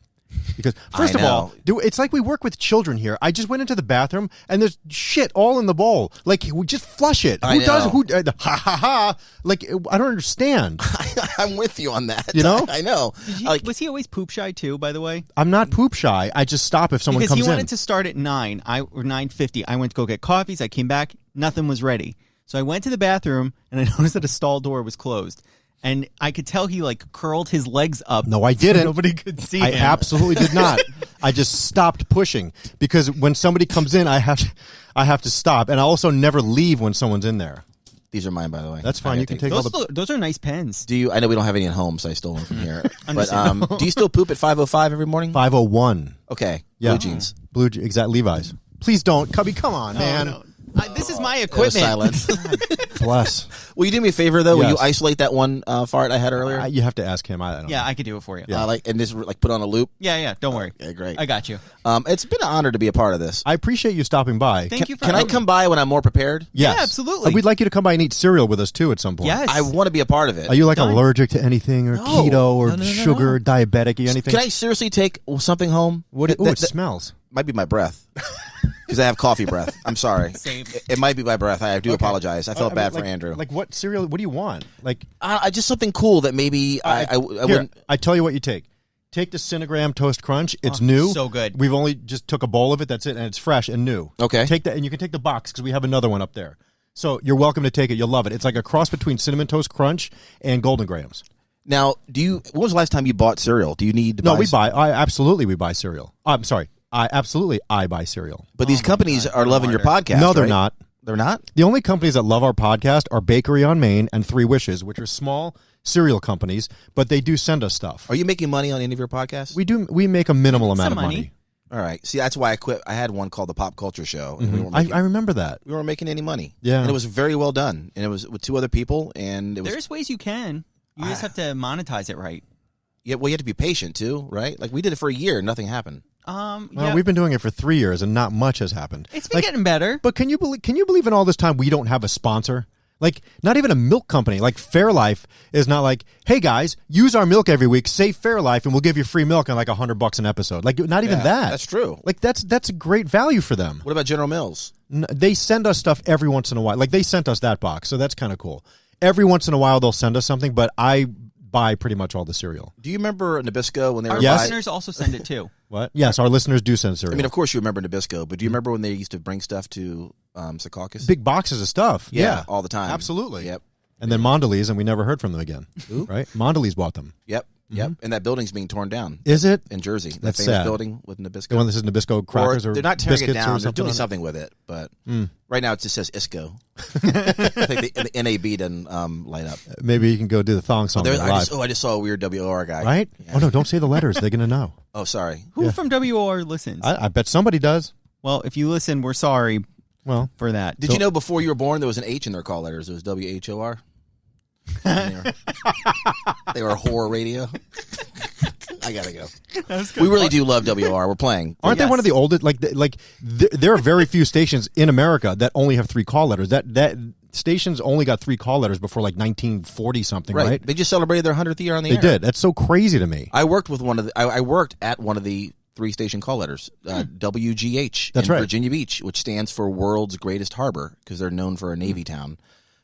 Because first I of all, know. it's like we work with children here. I just went into the bathroom and there's shit all in the bowl. Like we just flush it. I Who does? know. Who? Ha ha ha! Like I don't understand. I'm with you on that. You know? I know. Was he always poop shy too, by the way? I'm not poop shy. I just stop if someone Because comes he wanted in. to start at 9 or 9:50. I went to go get coffees. I came back. Nothing was ready. So I went to the bathroom and I noticed that a stall door was closed. And I could tell he like curled his legs up. No, I didn't. Nobody could see I him. absolutely did not. I just stopped pushing because when somebody comes in, I have to stop, and I also never leave when someone's in there. These are mine, by the way. That's fine. You can take all the. Those are nice pens. Do you? I know we don't have any at home, so I stole them from here. But do you still poop at 5:05 every morning? 501. Okay. Yeah. Blue jeans. Exact Levi's. Please don't, Cubby. Come on, man. No. This is my It was equipment. silence. Bless. Will you do me a favor though? Will Yes. you isolate that one fart I had earlier? You have to ask him. I don't Yeah, know. I could do it for you. Yeah. And just like put on a loop. Yeah. Don't worry. Yeah, great. I got you. It's been an honor to be a part of this. I appreciate you stopping by. Thank you for Can I having come me. by when I'm more prepared? Yes. Yeah, absolutely. We'd like you to come by and eat cereal with us too at some point. Yes. I want to be a part of it. Are you like Done. allergic to anything or No. keto or No, sugar, diabetic, or anything? Can I seriously take something home? What? That- Ooh, it that smells. might be my breath. Because I have coffee breath. I'm sorry. Same. It might be my breath. I do apologize. I felt bad for like, Andrew. Like what cereal? What do you want? Like Just something cool that maybe I here, wouldn't. I tell you what you take. Take the Cinegram Toast Crunch. It's new. so good. We've only just took a bowl of it. That's it, and it's fresh and new. Okay. Take that, and you can take the box because we have another one up there. So you're welcome to take it. You'll love it. It's like a cross between Cinnamon Toast Crunch and Golden Grahams. Now, when was the last time you bought cereal? Do you need to buy? No, we buy. We buy cereal. I'm sorry. I buy cereal. But these companies are loving your podcast. No, they're right? not. They're not? The only companies that love our podcast are Bakery on Main and Three Wishes, which are small cereal companies, but they do send us stuff. Are you making money on any of your podcasts? We do. We make a minimal amount Some of money. money. All right. See, that's why I quit. I had one called the Pop Culture Show. And we weren't making, I remember that. we weren't making any money. Yeah. And it was very well done. And it was with 2 other people. And it was. There's ways you can. You just have to monetize it right. Yeah, well, you have to be patient too, right? Like we did it for a year and nothing happened. Well, Yeah. we've been doing it for 3 years and not much has happened. It's been getting better. But can you believe in all this time we don't have a sponsor? Like, not even a milk company. Like, Fairlife is not like, hey, guys, use our milk every week, say Fairlife, and we'll give you free milk and like $100 an episode. Like, not even that. That's true. Like, that's a great value for them. What about General Mills? They send us stuff every once in a while. Like, they sent us that box, so that's kind of cool. Every once in a while, they'll send us something, but I buy pretty much all the cereal. Do you remember Nabisco when they Our were Yes. listeners also send it too. What? Yes, our listeners do send I cereal. mean, of course you remember Nabisco, but do you remember when they used to bring stuff to Secaucus? Big boxes of stuff. Yeah, Yeah. all the time. Absolutely. Yep. And then Mondelez, and we never heard from them again. Right? Mondelez bought them. Yep. Yep, and that building's being torn down. Is it? In Jersey? That That's famous sad. building with Nabisco. The one that says Nabisco crackers or they're not tearing it biscuits down. or They're something doing on it? something with it, but right now it just says ISCO. I think the NAB didn't light up. Maybe you can go do the thong song live. I just saw a weird WOR guy. Right? Yeah. Oh, no, don't say the letters. They're going to know. Oh, sorry. Who from WOR listens? I bet somebody does. Well, if you listen, we're sorry for that. Did you know before you were born there was an H in their call letters? It was WHOR. They were horror radio. I gotta go. We really do love WOR. We're playing. Aren't they one of the oldest? There are very few stations in America that only have 3 call letters. That stations only got 3 call letters before like 1940 something, right? They just celebrated their 100th year on the air. They did. That's so crazy to me. I worked with I worked at one of the 3 station call letters, WGH. That's in right. Virginia Beach, which stands for World's Greatest Harbor because they're known for a Navy town.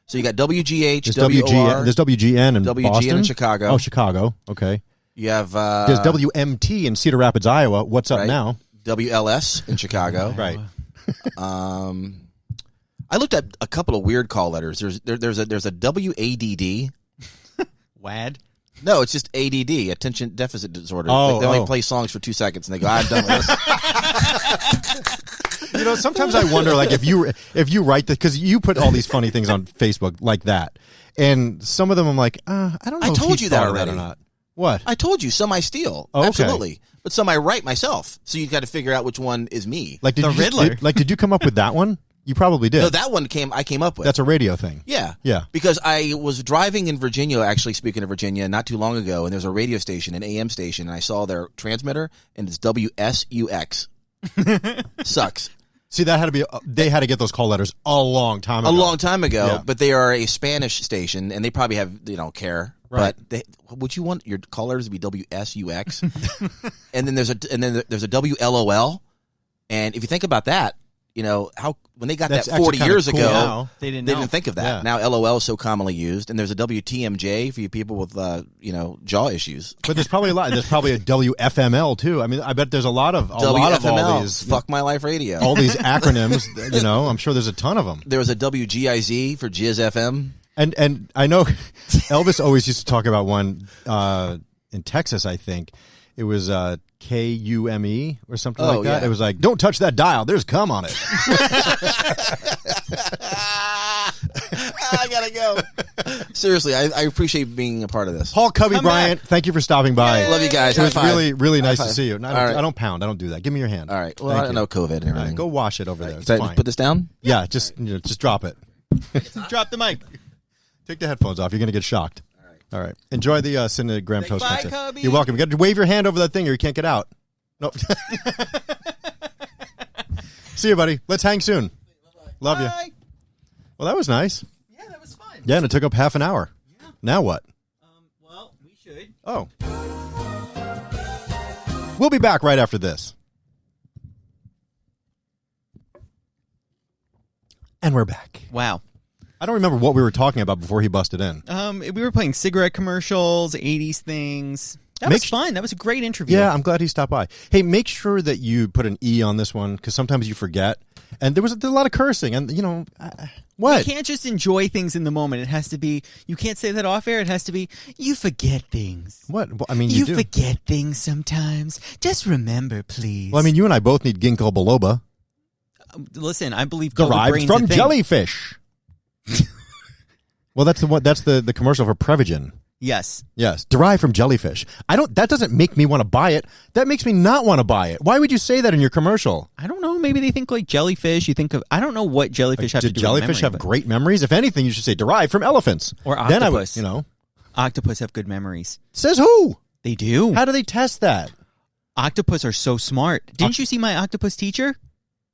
So you got WGH, There's WOR, there's WGN in WGN Boston. in Chicago. Oh, Chicago. Okay. You have There's WMT in Cedar Rapids, Iowa. What's up right? now? WLS in Chicago. Right. I looked at a couple of weird call letters. There's a WADD. WAD? No, it's just ADD, attention deficit disorder. Oh, they only play songs for 2 seconds and they go, I'm done with this. Sometimes I wonder, like, if you write that, because you put all these funny things on Facebook like that, and some of them I'm like, I don't know. I if told he you that thought of already. or not. What? I told you, some I steal. Oh, okay. Absolutely. But some I write myself. So you got to figure out which one is me. Like The Riddler. Did you come up with that one? You probably did. No, that one I came up with. That's a radio thing. Yeah. Yeah. Because I was driving in Virginia, actually, speaking of Virginia, not too long ago, and there's a radio station, an AM station, and I saw their transmitter, and it's WSUX. Sucks. See, that had to be. They had to get those call letters a long time ago. A long time ago, Yeah. but they are a Spanish station, and they probably have, they don't care. Right. But would you want your call letters to be WSUX? and then there's a WLOL, and if you think about that, how when they got That's that 40 actually years kinda ago, cool now. They didn't they know. didn't think of that. Yeah. Now LOL is so commonly used, and there's a WTMJ for you people with jaw issues. But there's probably a lot. There's probably a WFML too. I mean, I bet there's a lot of WFML, all these. Fuck My Life Radio. All these acronyms. I'm sure there's a ton of them. There was a WGIZ for Jizz FM. And I know Elvis always used to talk about one in Texas. I think it was KUME or something like that. Yeah. It was like, don't touch that dial. There's cum on it. I gotta go. Seriously, I appreciate being a part of this. Paul Cubby Come Bryant, thank you for stopping by. Love you guys. It was High five. really, really nice High to five. see you. No, All right. I don't pound. I don't do that. Give me your hand. All right. Well, Thank I don't you. know COVID and All right, everything. go wash it over there. It's Can I fine. put this down? Yeah, just drop it. Drop the mic. Take the headphones off. You're going to get shocked. All right. Enjoy the Cinnamon Graham Toast Bye, Cruncher. Cubby. You're welcome. You got to wave your hand over that thing or you can't get out. Nope. See you, buddy. Let's hang soon. Love you. Bye. Well, that was nice. Yeah, that was fun. Yeah, and it took up half an hour. Yeah. Now what? Well, we should. Oh. We'll be back right after this. And we're back. Wow. I don't remember what we were talking about before he busted in. We were playing cigarette commercials, 80s things. That Make was fun. That was a great interview. Yeah, I'm glad he stopped by. Hey, make sure that you put an E on this one because sometimes you forget. And there was a lot of cursing. And, what? You can't just enjoy things in the moment. It has to be, you can't say that off air. It has to be, you forget things. What? Well, I mean, You do. forget things sometimes. Just remember, please. Well, I mean, you and I both need ginkgo biloba. Listen, I believe color Derived brain's from a thing. jellyfish. Well, that's the commercial for Prevagen. Yes. Yes, derived from jellyfish. That doesn't make me want to buy it. That makes me not want to buy it. Why would you say that in your commercial? I don't know. Maybe they think like jellyfish. You think of, I don't know what jellyfish have to Did do jellyfish with have memory, great memories? If anything, you should say derived from elephants. Or Then I would, octopus. Octopus have good memories. Says who? They do. How do they test that? Octopus are so smart. Didn't you see My Octopus Teacher?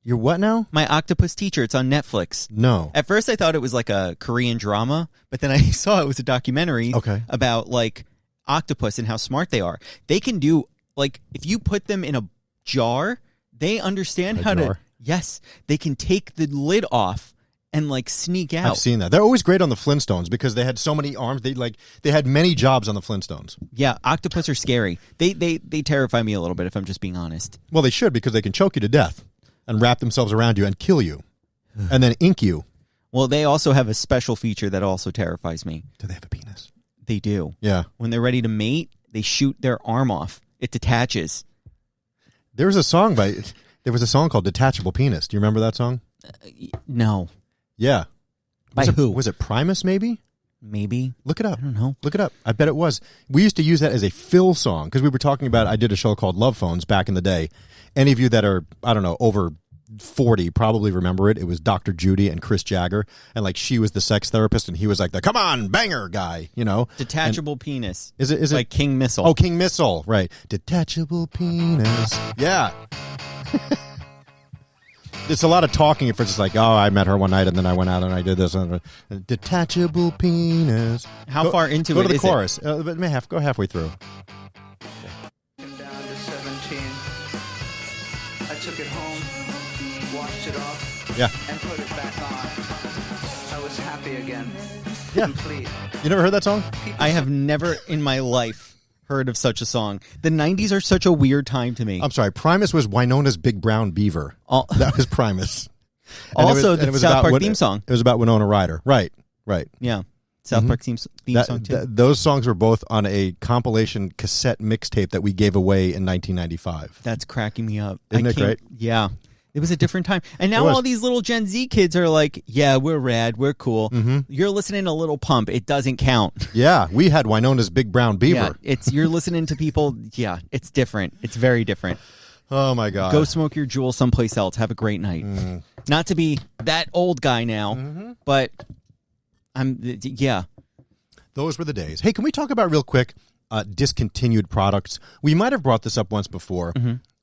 You're what now? My Octopus Teacher. It's on Netflix. No. At first, I thought it was like a Korean drama, but then I saw it was a documentary about like octopus and how smart they are. They can do, like, if you put them in a jar, they understand how to. Yes, they can take the lid off and like sneak out. I've seen that. They're always great on the Flintstones because they had so many arms. They had many jobs on the Flintstones. Yeah, octopus are scary. They terrify me a little bit if I'm just being honest. Well, they should because they can choke you to death and wrap themselves around you and kill you and then ink you. Well, they also have a special feature that also terrifies me. Do they have a penis? They do. Yeah. When they're ready to mate, they shoot their arm off. It detaches. There was a song called Detachable Penis. Do you remember that song? No. Yeah. By who? Was it Primus, maybe? Maybe. Look it up. I don't know. Look it up. I bet it was. We used to use that as a fill song because we were talking about, I did a show called Love Phones back in the day. Any of you that are, I don't know, over 40 probably remember it. It was Dr. Judy and Chris Jagger, and like she was the sex therapist and he was like the come on banger guy, you know. Detachable penis. Is it like King Missile? Oh, King Missile, right. Detachable penis. Yeah. It's a lot of talking if it's just like, oh, I met her one night and then I went out and I did this. Detachable penis. How far into go it to the is chorus. Go halfway through. Down to 17. I took it home, washed it off, Yeah. and put it back on. I was happy again. Yeah. Complete. You never heard that song? I have never in my life heard of such a song. The 90s are such a weird time to me. I'm sorry. Primus was Winona's Big Brown Beaver. That was Primus. Also, the South Park theme song. It was about Winona Ryder. Right. Yeah. South Park theme song, too. Those songs were both on a compilation cassette mixtape that we gave away in 1995. That's cracking me up. Isn't it great? Yeah. It was a different time. And now all these little Gen Z kids are like, yeah, we're rad, we're cool. Mm-hmm. You're listening to Little Pump. It doesn't count. Yeah, we had Winona's Big Brown Beaver. Yeah, you're listening to people. Yeah, it's different. It's very different. Oh, my God. Go smoke your jewel someplace else. Have a great night. Not to be that old guy now, but yeah. Those were the days. Hey, can we talk about real quick discontinued products? We might have brought this up once before,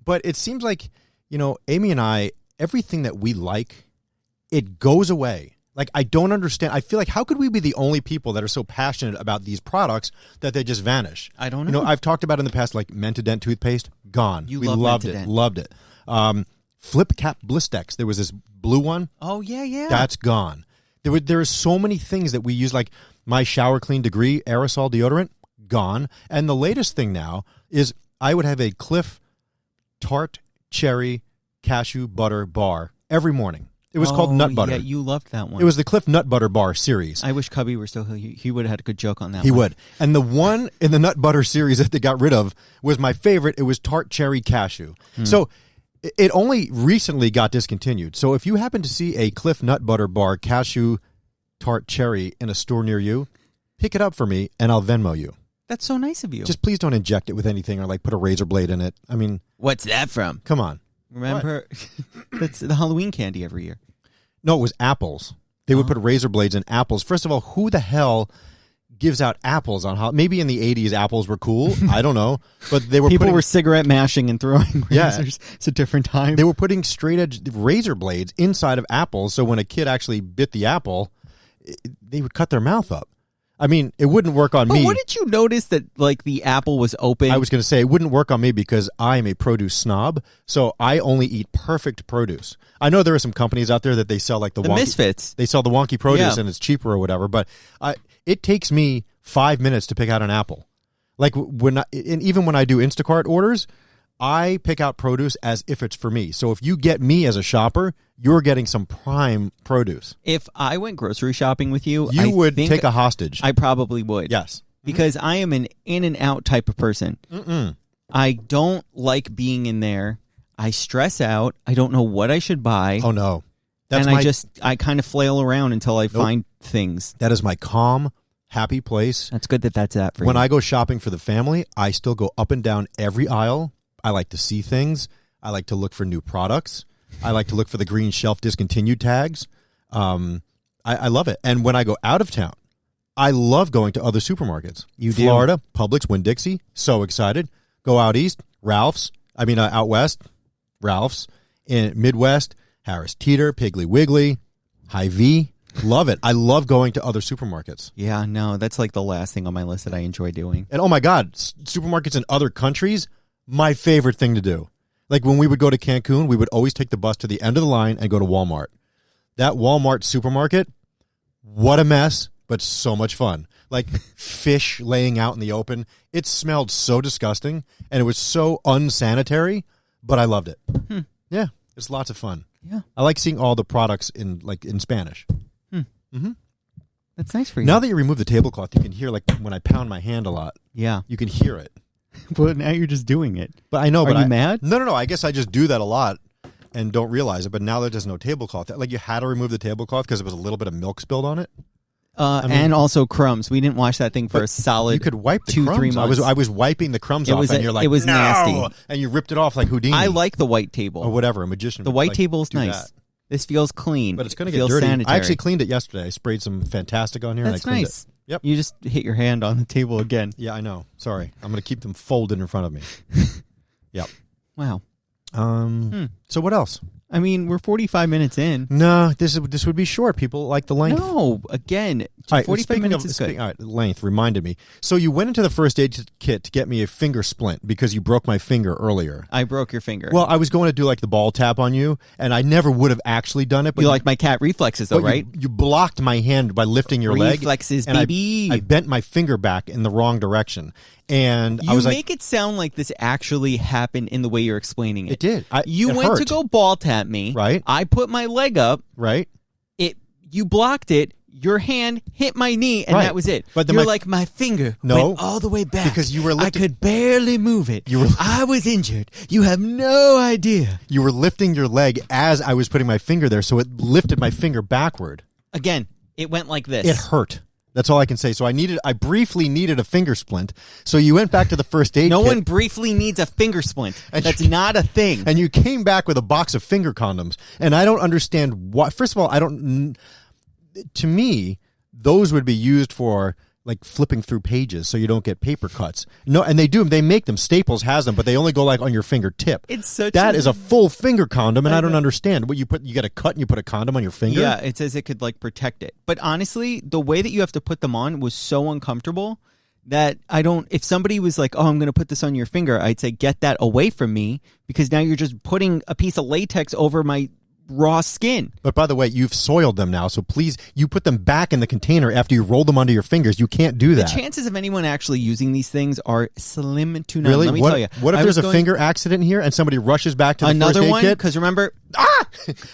but it seems like, you know, Amy and I, everything that we like, it goes away. Like, I don't understand. I feel like, how could we be the only people that are so passionate about these products that they just vanish? I don't know. You know, I've talked about in the past, like Mentadent toothpaste, gone. We loved Mentadent. it. Loved it. Flip Cap Blistex. There was this blue one. Oh, yeah. That's gone. There are so many things that we use, like my Shower Clean Degree aerosol deodorant, gone. And the latest thing now is I would have a Cliff Tart Cherry Cashew Butter Bar every morning. It was called Nut Butter. Yeah, you loved that one. It was the Cliff Nut Butter Bar series. I wish Cubby were still here. He would have had a good joke on that one. He would. And the one in the Nut Butter series that they got rid of was my favorite. It was Tart Cherry Cashew. So it only recently got discontinued. So if you happen to see a Cliff Nut Butter Bar Cashew Tart Cherry in a store near you, pick it up for me and I'll Venmo you. That's so nice of you. Just please don't inject it with anything or like put a razor blade in it. I mean, what's that from? come on. Remember, that's the Halloween candy every year. No, it was apples. They would put razor blades in apples. First of all, who the hell gives out apples on Halloween? Maybe in the 80s apples were cool. I don't know. But they were People were cigarette mashing and throwing Yeah. razors. It's a different time. They were putting straight edge razor blades inside of apples, so when a kid actually bit the apple, they would cut their mouth up. I mean, it wouldn't work on but me. what did you notice that like the apple was open? I was going to say it wouldn't work on me because I am a produce snob, so I only eat perfect produce. I know there are some companies out there that they sell like the wonky, misfits. They sell the wonky produce Yeah. and it's cheaper or whatever, but it takes me 5 minutes to pick out an apple. Like and even when I do Instacart orders, I pick out produce as if it's for me. So if you get me as a shopper, you're getting some prime produce. If I went grocery shopping with you, You I would think take a hostage. I probably would. Yes. Because I am an in and out type of person. I don't like being in there. I stress out. I don't know what I should buy. Oh no. I kind of flail around until I find things. That is my calm, happy place. That's good that that's that for you. When I go shopping for the family, I still go up and down every aisle. I like to see things. I like to look for new products. I like to look for the green shelf discontinued tags. I love it. And when I go out of town, I love going to other supermarkets. You do? Florida, Publix, Winn-Dixie. So excited. Go out east, Ralph's. Out west, Ralph's. In Midwest, Harris Teeter, Piggly Wiggly, Hy-Vee. Love it. I love going to other supermarkets. Yeah, no, that's like the last thing on my list that I enjoy doing. And oh my God, supermarkets in other countries, my favorite thing to do. Like when we would go to Cancun, we would always take the bus to the end of the line and go to Walmart. That Walmart supermarket, what a mess, but so much fun. Like fish laying out in the open. It smelled so disgusting, and it was so unsanitary, but I loved it. Yeah, it's lots of fun. Yeah. I like seeing all the products in Spanish. That's nice for you. Now that you remove the tablecloth, you can hear, like, when I pound my hand a lot, Yeah. you can hear it. But now you're just doing it. But I know. Are you mad? No. I guess I just do that a lot and don't realize it. But now that there's no tablecloth, like you had to remove the tablecloth because there was a little bit of milk spilled on it. And also crumbs. We didn't wash that thing for a solid. You could wipe the 2-3 crumbs. months. I was wiping the crumbs off, and you're like, it was no! nasty. And you ripped it off like Houdini. I like the white table or whatever. A magician. The would, white like, table is do nice. that. This feels clean. But it's going to get feels dirty. Sanitary. I actually cleaned it yesterday. I sprayed some Fantastic on here. That's and I cleaned nice. It. Yep. You just hit your hand on the table again. Yeah, I know. Sorry. I'm going to keep them folded in front of me. Yep. Wow. So what else? I mean, we're 45 minutes in. No, this would be short. People like the length. No, again, All right, 45 minutes is good. all right, length reminded me. So you went into the first aid kit to get me a finger splint because you broke my finger earlier. I broke your finger. Well, I was going to do like the ball tap on you, and I never would have actually done it. But you like my cat reflexes, though, but right? You blocked my hand by lifting your leg. Reflexes, and baby. I bent my finger back in the wrong direction. And You I was make it sound like this actually happened in the way you're explaining it. It did. You it went hurt. to go ball tap me. Right. I put my leg up. Right. You blocked it. Your hand hit my knee, and Right. that was it. But then you're my- like, my finger No, went all the way back. because you were lifting- I could barely move it. You were- I was injured. You have no idea. You were lifting your leg as I was putting my finger there, so it lifted my finger backward. Again, it went like this. It hurt. That's all I can say. So I briefly needed a finger splint. So you went back to the first aid No kit. one briefly needs a finger splint. And That's you- not a thing. And you came back with a box of finger condoms. And I don't understand why. First of all, to me, those would be used for like flipping through pages so you don't get paper cuts. No, and they make them. Staples has them, but they only go like on your fingertip. It's such That a- is a full finger condom, and I don't know. understand. What you get a cut and you put a condom on your finger? Yeah, it says it could like protect it. But honestly, the way that you have to put them on was so uncomfortable that if somebody was like, "Oh, I'm going to put this on your finger," I'd say, "Get that away from me," because now you're just putting a piece of latex over my raw skin. But by the way, you've soiled them now, so please, you put them back in the container after you roll them onto your fingers. You can't do that. The chances of anyone actually using these things are slim to none. Really? Let me What, tell you. what if I there's was a finger accident here and somebody rushes back to the another first aid one? kit? Because remember,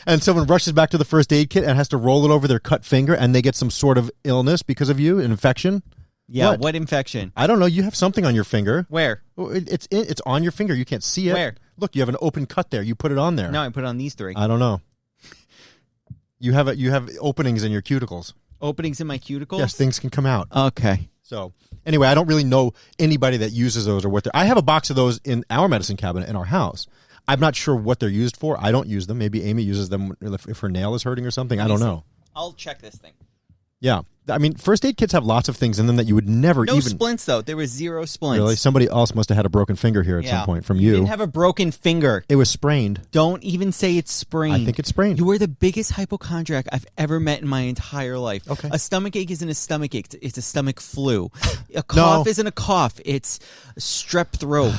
And someone rushes back to the first aid kit and has to roll it over their cut finger, and they get some sort of illness because of you, an infection? yeah, what infection? I don't know. You have something on your finger. Where? Well, it's on your finger. You can't see it. Where? Look, you have an open cut there. You put it on there. No, I put it on these three. I don't know. You have openings in your cuticles. Openings in my cuticles? Yes, things can come out. Okay. So anyway, I don't really know anybody that uses those or what they're. I have a box of those in our medicine cabinet in our house. I'm not sure what they're used for. I don't use them. Maybe Amy uses them if her nail is hurting or something. I don't know. I'll check this thing. Yeah. I mean, first aid kits have lots of things in them that you would never No even. splints, though. There was 0 splints. Really? Somebody else must have had a broken finger here at some point from you. didn't have a broken finger. It was sprained. Don't even say it's sprained. I think it's sprained. You are the biggest hypochondriac I've ever met in my entire life. Okay. A stomach ache isn't a stomach ache. It's a stomach flu. A cough isn't a cough. It's strep throat.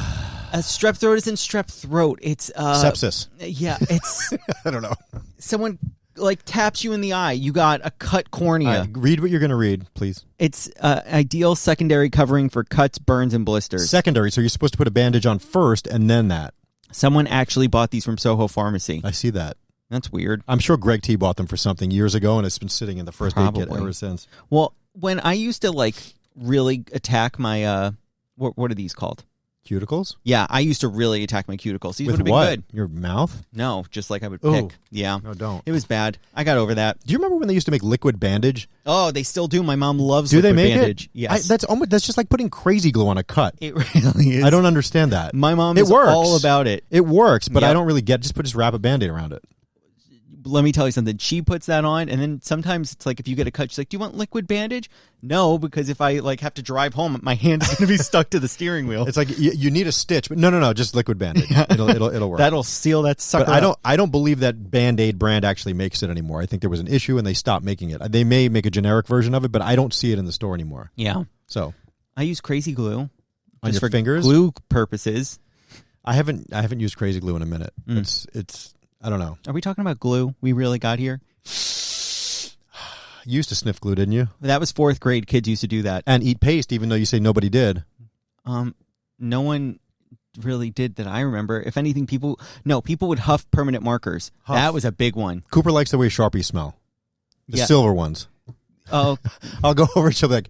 A strep throat isn't strep throat. It's Sepsis. Yeah, it's I don't know. someone like taps you in the eye. You got a cut cornea. All right, read what you're going to read, please. It's ideal secondary covering for cuts, burns, and blisters. Secondary, so you're supposed to put a bandage on first and then that. Someone actually bought these from Soho Pharmacy. I see that. That's weird. I'm sure Greg T bought them for something years ago, and it's been sitting in the first aid kit Probably. ever since. Well, when I used to like really attack my what are these called? Cuticles? Yeah, I used to really attack my cuticles. These would With have been what? good. Your mouth? No, just like I would Ooh. pick. Yeah. No, don't. It was bad. I got over that. Do you remember when they used to make liquid bandage? Oh, they still do. My mom loves Do they liquid make bandage. it? Yes. That's just like putting crazy glue on a cut. it really is. I don't understand that. My mom It is works. all about it. It works, but Yep. I don't really get. Just wrap a Band-Aid around it. Let me tell you something. She puts that on, and then sometimes it's like if you get a cut, she's like, "Do you want liquid bandage?" No, because if I like have to drive home, my hand is going to be stuck to the steering wheel. It's like you need a stitch, but no, just liquid Band-Aid. It'll work. That'll seal that sucker. But up. I don't believe that Band-Aid brand actually makes it anymore. I think there was an issue and they stopped making it. They may make a generic version of it, but I don't see it in the store anymore. Yeah, So I use crazy glue on just your for fingers, glue purposes. I haven't used crazy glue in a minute. It's I don't know. Are we talking about glue? We really got here. You used to sniff glue, didn't you? That was 4th grade. Kids used to do that. And eat paste, even though you say nobody did. No one really did that I remember. If anything, people would huff permanent markers. Huff. That was a big one. Cooper likes the way Sharpies smell. The Yeah. silver ones. Oh, I'll go over and she'll be like,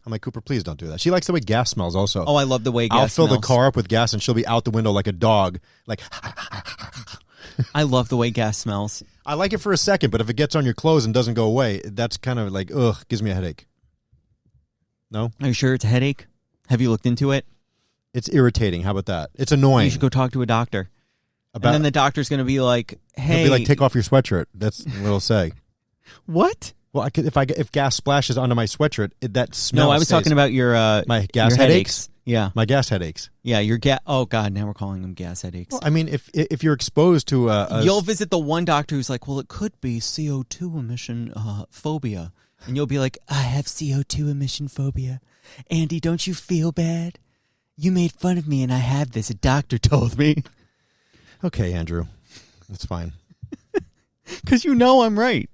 I'm like, Cooper, please don't do that. She likes the way gas smells also. I love the way gas I'll fill smells. the car up with gas and she'll be out the window like a dog. Like, I love the way gas smells. I like it for a second, but if it gets on your clothes and doesn't go away, that's kind of like, ugh, gives me a headache. No? Are you sure it's a headache? Have you looked into it? It's irritating. How about that? It's annoying. You should go talk to a doctor. And then the doctor's going to be like, hey. He'll be like, take off your sweatshirt. That's what he'll say. What? Well, if gas splashes onto my sweatshirt, that smell. No, I was talking about your my gas your headaches. Yeah, my gas headaches. Yeah, your gas. Oh God, now we're calling them gas headaches. Well, I mean, if you're exposed to you'll visit the one doctor who's like, well, it could be CO2 emission phobia, and you'll be like, I have CO2 emission phobia. Andy, don't you feel bad? You made fun of me, and I have this. A doctor told me. Okay, Andrew, that's fine. Because you know I'm right.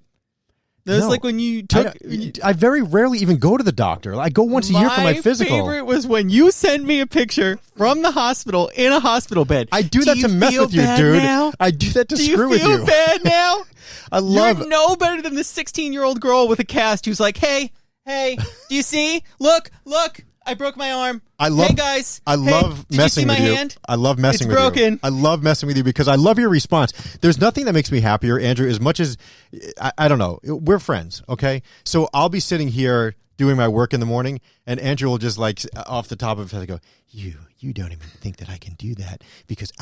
It's like when you took... I very rarely even go to the doctor. I go once a year for my physical. My favorite was when you sent me a picture from the hospital in a hospital bed. I do that to mess with you, dude. Now? I do that to screw with you. Do you feel bad now? I love... You're no better than the 16-year-old girl with a cast who's like, hey, do you see? Look, I broke my arm. Hey, guys. I love did messing you see with my you. Hand? I love messing it's with broken. you. I love messing with you because I love your response. There's nothing that makes me happier, Andrew, as much as, I don't know, we're friends, okay? So I'll be sitting here doing my work in the morning, and Andrew will just, like, off the top of his head go, you don't even think that I can do that because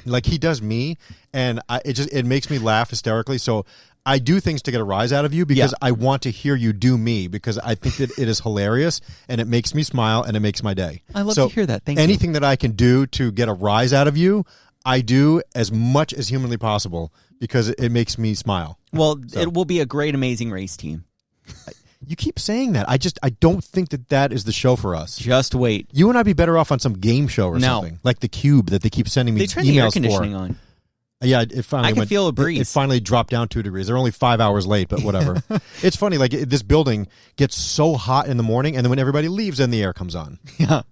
like, he does me, and it makes me laugh hysterically, so I do things to get a rise out of you because I want to hear you do me because I think that it is hilarious and it makes me smile and it makes my day. I love to hear that. Thank you. Anything that I can do to get a rise out of you, I do as much as humanly possible because it makes me smile. Well, it will be a great, amazing race team. You keep saying that. I don't think that is the show for us. Just wait. You and I'd be better off on some game show or something. Like the Cube that they keep sending me emails for. They turn the air conditioning on. Yeah, it finally I can feel a breeze. It finally dropped down 2 degrees. They're only 5 hours late, but whatever. It's funny, like this building gets so hot in the morning, and then when everybody leaves, then the air comes on. Yeah.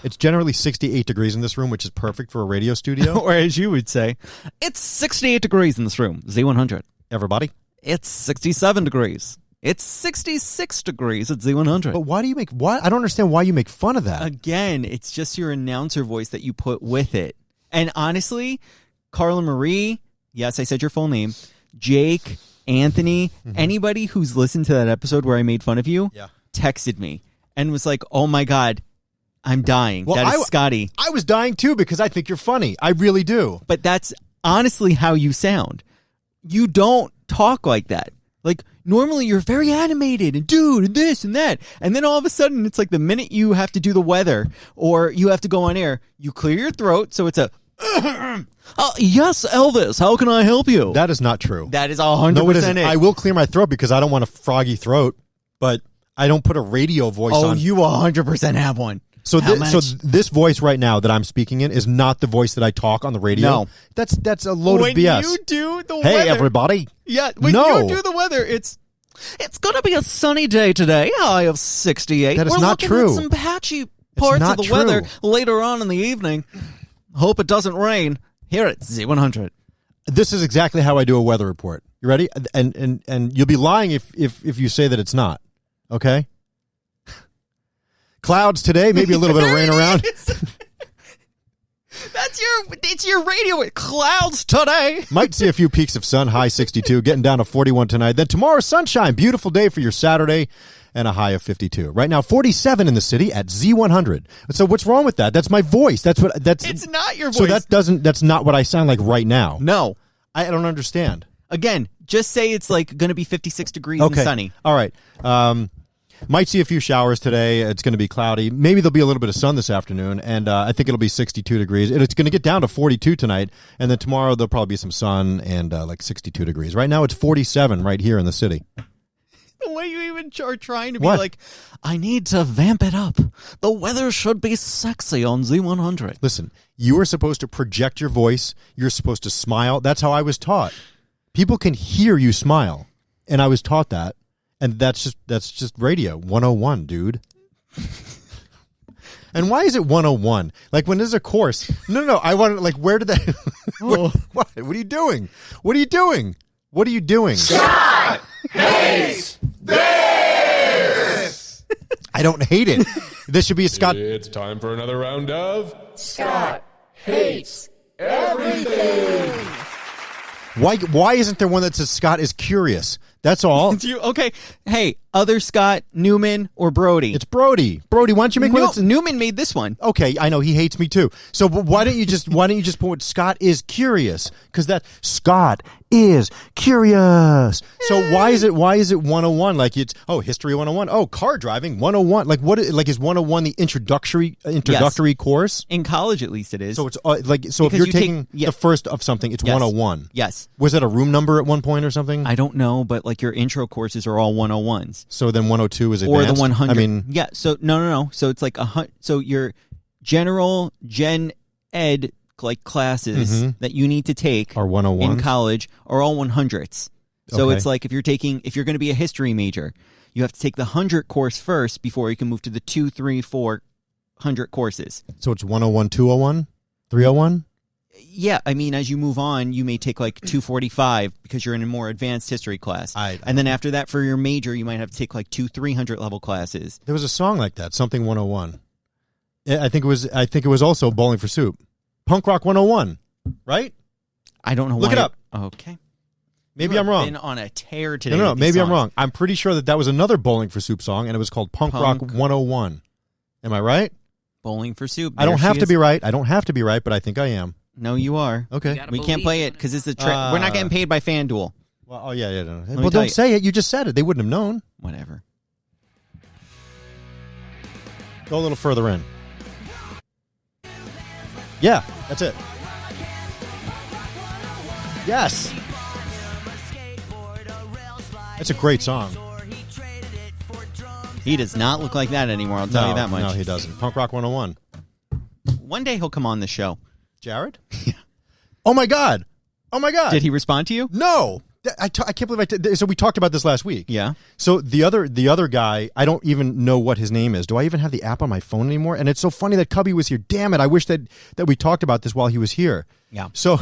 It's generally 68 degrees in this room, which is perfect for a radio studio. Or as you would say, it's 68 degrees in this room. Z100. Everybody? It's 67 degrees. It's 66 degrees at Z100. But why do you make... Why? I don't understand why you make fun of that. Again, it's just your announcer voice that you put with it. And honestly, Carla Marie, yes, I said your full name, Jake, Anthony, anybody who's listened to that episode where I made fun of you, texted me and was like, oh my God, I'm dying. Well, that is Scotty. I was dying too because I think you're funny. I really do. But that's honestly how you sound. You don't talk like that. Like, normally you're very animated and dude and this and that. And then all of a sudden, it's like the minute you have to do the weather or you have to go on air, you clear your throat. So it's a, yes, Elvis, how can I help you? That is not true. That is 100% no, it isn't. it. I will clear my throat because I don't want a froggy throat, but I don't put a radio voice on. Oh, you 100% have one. So this voice right now that I'm speaking in is not the voice that I talk on the radio. No. That's a load when of BS. When you do the hey, weather. everybody. Yeah, when you do the weather, it's going to be a sunny day today. High of 68. That is We're not looking true. at some patchy parts of the weather later on in the evening. Hope it doesn't rain. Here at Z100. This is exactly how I do a weather report. You ready? And you'll be lying if you say that it's not. Okay? Clouds today, maybe a little bit of rain around. It's your radio. Clouds today. Might see a few peaks of sun, high 62, getting down to 41 tonight. Then tomorrow, sunshine, beautiful day for your Saturday, and a high of 52. Right now, 47 in the city at Z100. So what's wrong with that? That's my voice. It's not your voice. So that's not what I sound like right now. No. I don't understand. Again, just say it's like going to be 56 degrees and sunny. All right. Might see a few showers today. It's going to be cloudy. Maybe there'll be a little bit of sun this afternoon, and I think it'll be 62 degrees. It's going to get down to 42 tonight, and then tomorrow there'll probably be some sun and like 62 degrees. Right now it's 47 right here in the city. The way you even are trying to be like, I need to vamp it up. The weather should be sexy on Z100. Listen, you are supposed to project your voice. You're supposed to smile. That's how I was taught. People can hear you smile, and I was taught that. And that's just radio 101, dude. And why is it 101? Like when there's a course. No. I want to, like, where did that? What are you doing? What are you doing? What are you doing? Scott hates vaping. I don't hate it. This should be a Scott. It's time for another round of Scott hates everything. Why isn't there one that says Scott is curious? That's all. It's you. Okay. Hey, other Scott, Newman, or Brody? It's Brody. Brody, why don't you make one? That's, Newman made this one. okay, I know he hates me too. So why don't you just put Scott is curious? Because that Scott is curious. So why is it 101? Like it's history 101. Oh, car driving 101. Like what? Like is 101 the introductory course? In college, at least it is. So it's if you're taking the first of something, it's 101. Yes. Was that a room number at one point or something? I don't know, but like your intro courses are all 101s. So then 102 is advanced? Or the 100. I mean, yeah. So no. So it's like so your general gen ed like classes that you need to take are 101 in college are all 100s. So Okay. it's like if you're going to be a history major, you have to take the 100 course first before you can move to the 2, 3, 400 courses. So it's 101, 201, 301? Yeah, I mean, as you move on, you may take like 245 because you're in a more advanced history class. And then after that, for your major, you might have to take like 300 level classes. There was a song like that, something 101. I think it was also Bowling for Soup. Punk Rock 101, right? I don't know. Look it up. Okay. Maybe I'm wrong. Been on a tear today. No, with maybe these I'm songs. wrong. I'm pretty sure that was another Bowling for Soup song, and it was called Punk Rock 101. Am I right? Bowling for Soup. I don't have to be right. I don't have to be right, but I think I am. No, you are. Okay. We can't play it because it's a we're not getting paid by FanDuel. Well, yeah. No. me Well, tell don't you. say it. You just said it. They wouldn't have known. Whatever. Go a little further in. Yeah, that's it. Yes. That's a great song. He does not look like that anymore. I'll tell you that much. No, he doesn't. Punk Rock 101. One day he'll come on the show. Jared? Yeah. Oh, my God. Did he respond to you? No. I can't believe I did. So we talked about this last week. Yeah. So the other guy, I don't even know what his name is. Do I even have the app on my phone anymore? And it's so funny that Cubby was here. Damn it. I wish that we talked about this while he was here. Yeah. So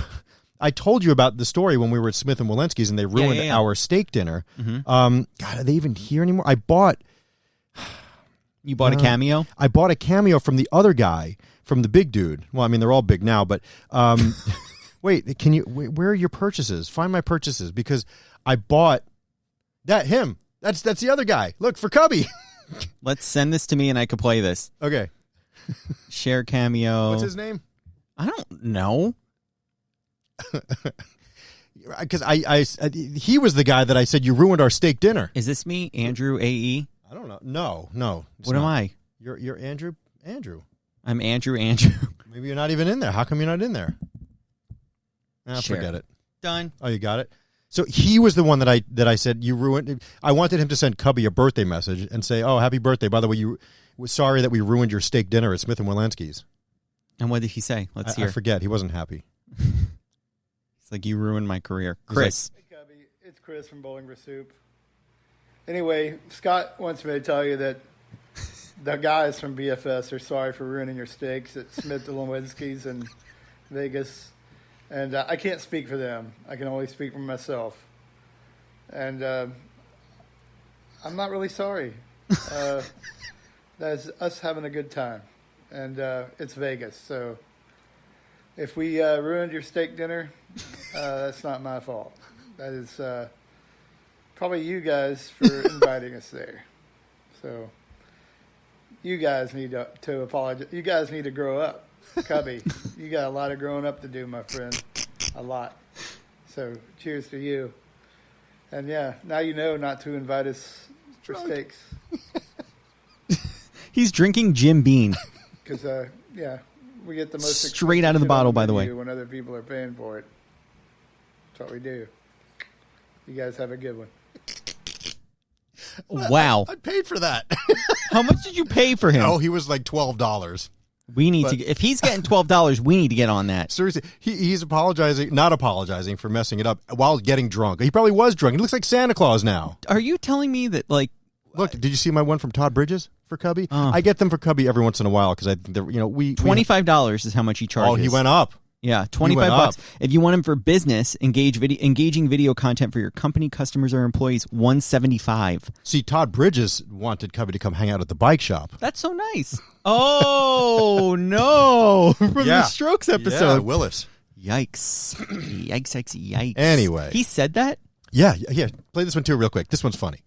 I told you about the story when we were at Smith & Walensky's and they ruined our steak dinner. God, are they even here anymore? You bought a Cameo? I bought a Cameo from the other guy, from the big dude. Well, I mean, they're all big now, but wait, where are your purchases? Find my purchases, because I bought him. That's the other guy. Look, for Cubby. Let's send this to me and I could play this. Okay. Share Cameo. What's his name? I don't know. Because he was the guy that I said, you ruined our steak dinner. Is this me, Andrew AE? I don't know. No. What am I? You're Andrew. I'm Andrew. Maybe you're not even in there. How come you're not in there? Share. Forget it. Done. Oh, you got it? So he was the one that I said you ruined. I wanted him to send Cubby a birthday message and say, "Oh, happy birthday! By the way, we're sorry that we ruined your steak dinner at Smith & Walensky's." And what did he say? Let's hear. I forget. He wasn't happy. It's like, you ruined my career. Chris. Hey, Cubby. It's Chris from Bowling for Soup. Anyway, Scott wants me to tell you that the guys from BFS are sorry for ruining your steaks at Smith & Walensky's in Vegas. And I can't speak for them. I can only speak for myself. And I'm not really sorry. That's us having a good time. And it's Vegas. So if we ruined your steak dinner, that's not my fault. That is probably you guys for inviting us there. So you guys need to apologize. You guys need to grow up. Cubby, you got a lot of growing up to do, my friend. A lot. So cheers to you. And yeah, now you know not to invite us for steaks. He's drinking Jim Beam. Because, we get the most straight out of the bottle, by the way. When other people are paying for it. That's what we do. You guys have a good one. Wow. I paid for that. How much did you pay for him? Oh, he was like $12. We need to. If he's getting $12, we need to get on that. Seriously, he's not apologizing for messing it up while getting drunk. He probably was drunk. He looks like Santa Claus now. Are you telling me that, like... Look, did you see my one from Todd Bridges for Cubby? I get them for Cubby every once in a while because I think they're, we... $25 is how much he charges. Oh, he went up. Yeah, $25. If you want him for business, engaging video content for your company, customers, or employees, $175. See, Todd Bridges wanted Cubby to come hang out at the bike shop. That's so nice. Oh, no. From the Strokes episode. Yeah, Willis. Yikes. Yikes. Anyway. He said that? Yeah. Play this one too real quick. This one's funny.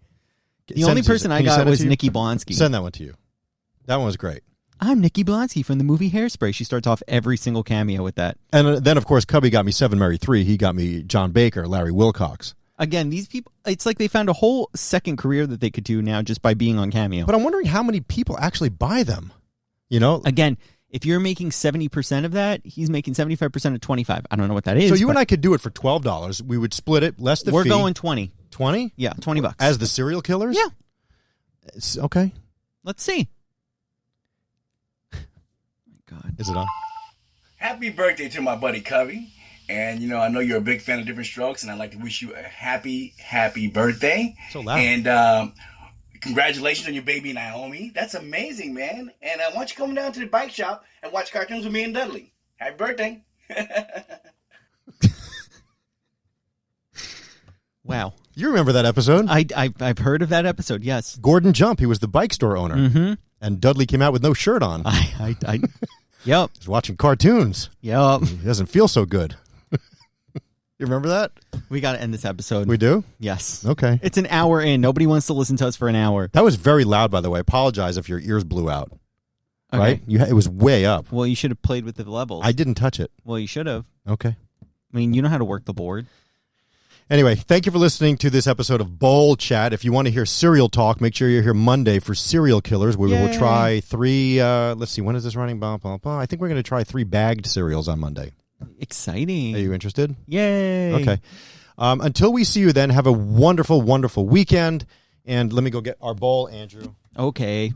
The only person I got was Nikki Blonsky. Send that one to you. That one was great. I'm Nikki Blonsky from the movie Hairspray. She starts off every single cameo with that. And then, of course, Cubby got me 7 Mary 3. He got me John Baker, Larry Wilcox. Again, these people, it's like they found a whole second career that they could do now just by being on Cameo. But I'm wondering how many people actually buy them. You know? Again, if you're making 70% of that, he's making 75% of 25. I don't know what that is. So you and I could do it for $12. We would split it, less the fee. We're going 20. 20? Yeah, $20. As the serial killers? Yeah. Okay. Let's see. God. Is it on? Happy birthday to my buddy Cubby. And, I know you're a big fan of Different Strokes, and I'd like to wish you a happy birthday. So loud. And congratulations on your baby, Naomi. That's amazing, man. And why don't you come down to the bike shop and watch cartoons with me and Dudley? Happy birthday. Wow. You remember that episode? I've heard of that episode, yes. Gordon Jump, he was the bike store owner. Mm-hmm. And Dudley came out with no shirt on. Yep. He's watching cartoons. Yep. He doesn't feel so good. You remember that? We got to end this episode. We do? Yes. Okay. It's an hour in. Nobody wants to listen to us for an hour. That was very loud, by the way. I apologize if your ears blew out. Okay. Right? It was way up. Well, you should have played with the levels. I didn't touch it. Well, you should have. Okay. I mean, you know how to work the board. Anyway, thank you for listening to this episode of Bowl Chat. If you want to hear serial talk, make sure you're here Monday for Serial Killers, where we will try 3, let's see, when is this running? Blah, blah, blah. I think we're going to try 3 bagged cereals on Monday. Exciting. Are you interested? Yay. Okay. Until we see you then, have a wonderful, wonderful weekend. And let me go get our bowl, Andrew. Okay.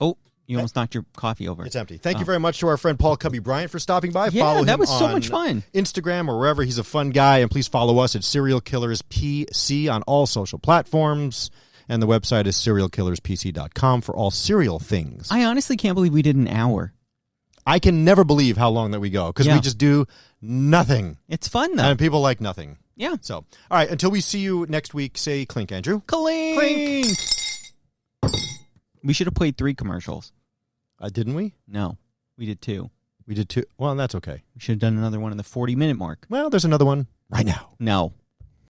Oh, you almost knocked your coffee over. It's empty. Thank you very much to our friend Paul Cubby Bryant for stopping by. Yeah, Follow that him was so on much fun. Instagram or wherever. He's a fun guy. And please follow us at Serial Killers PC on all social platforms. And the website is serialkillerspc.com for all serial things. I honestly can't believe we did an hour. I can never believe how long that we go because we just do nothing. It's fun, though. And people like nothing. Yeah. So, all right, until we see you next week, say clink, Andrew. Clink. Clink. We should have played 3 commercials. Didn't we? No, we did 2. We did 2. Well, that's okay. We should have done another one in the 40-minute mark. Well, there's another one right now. No.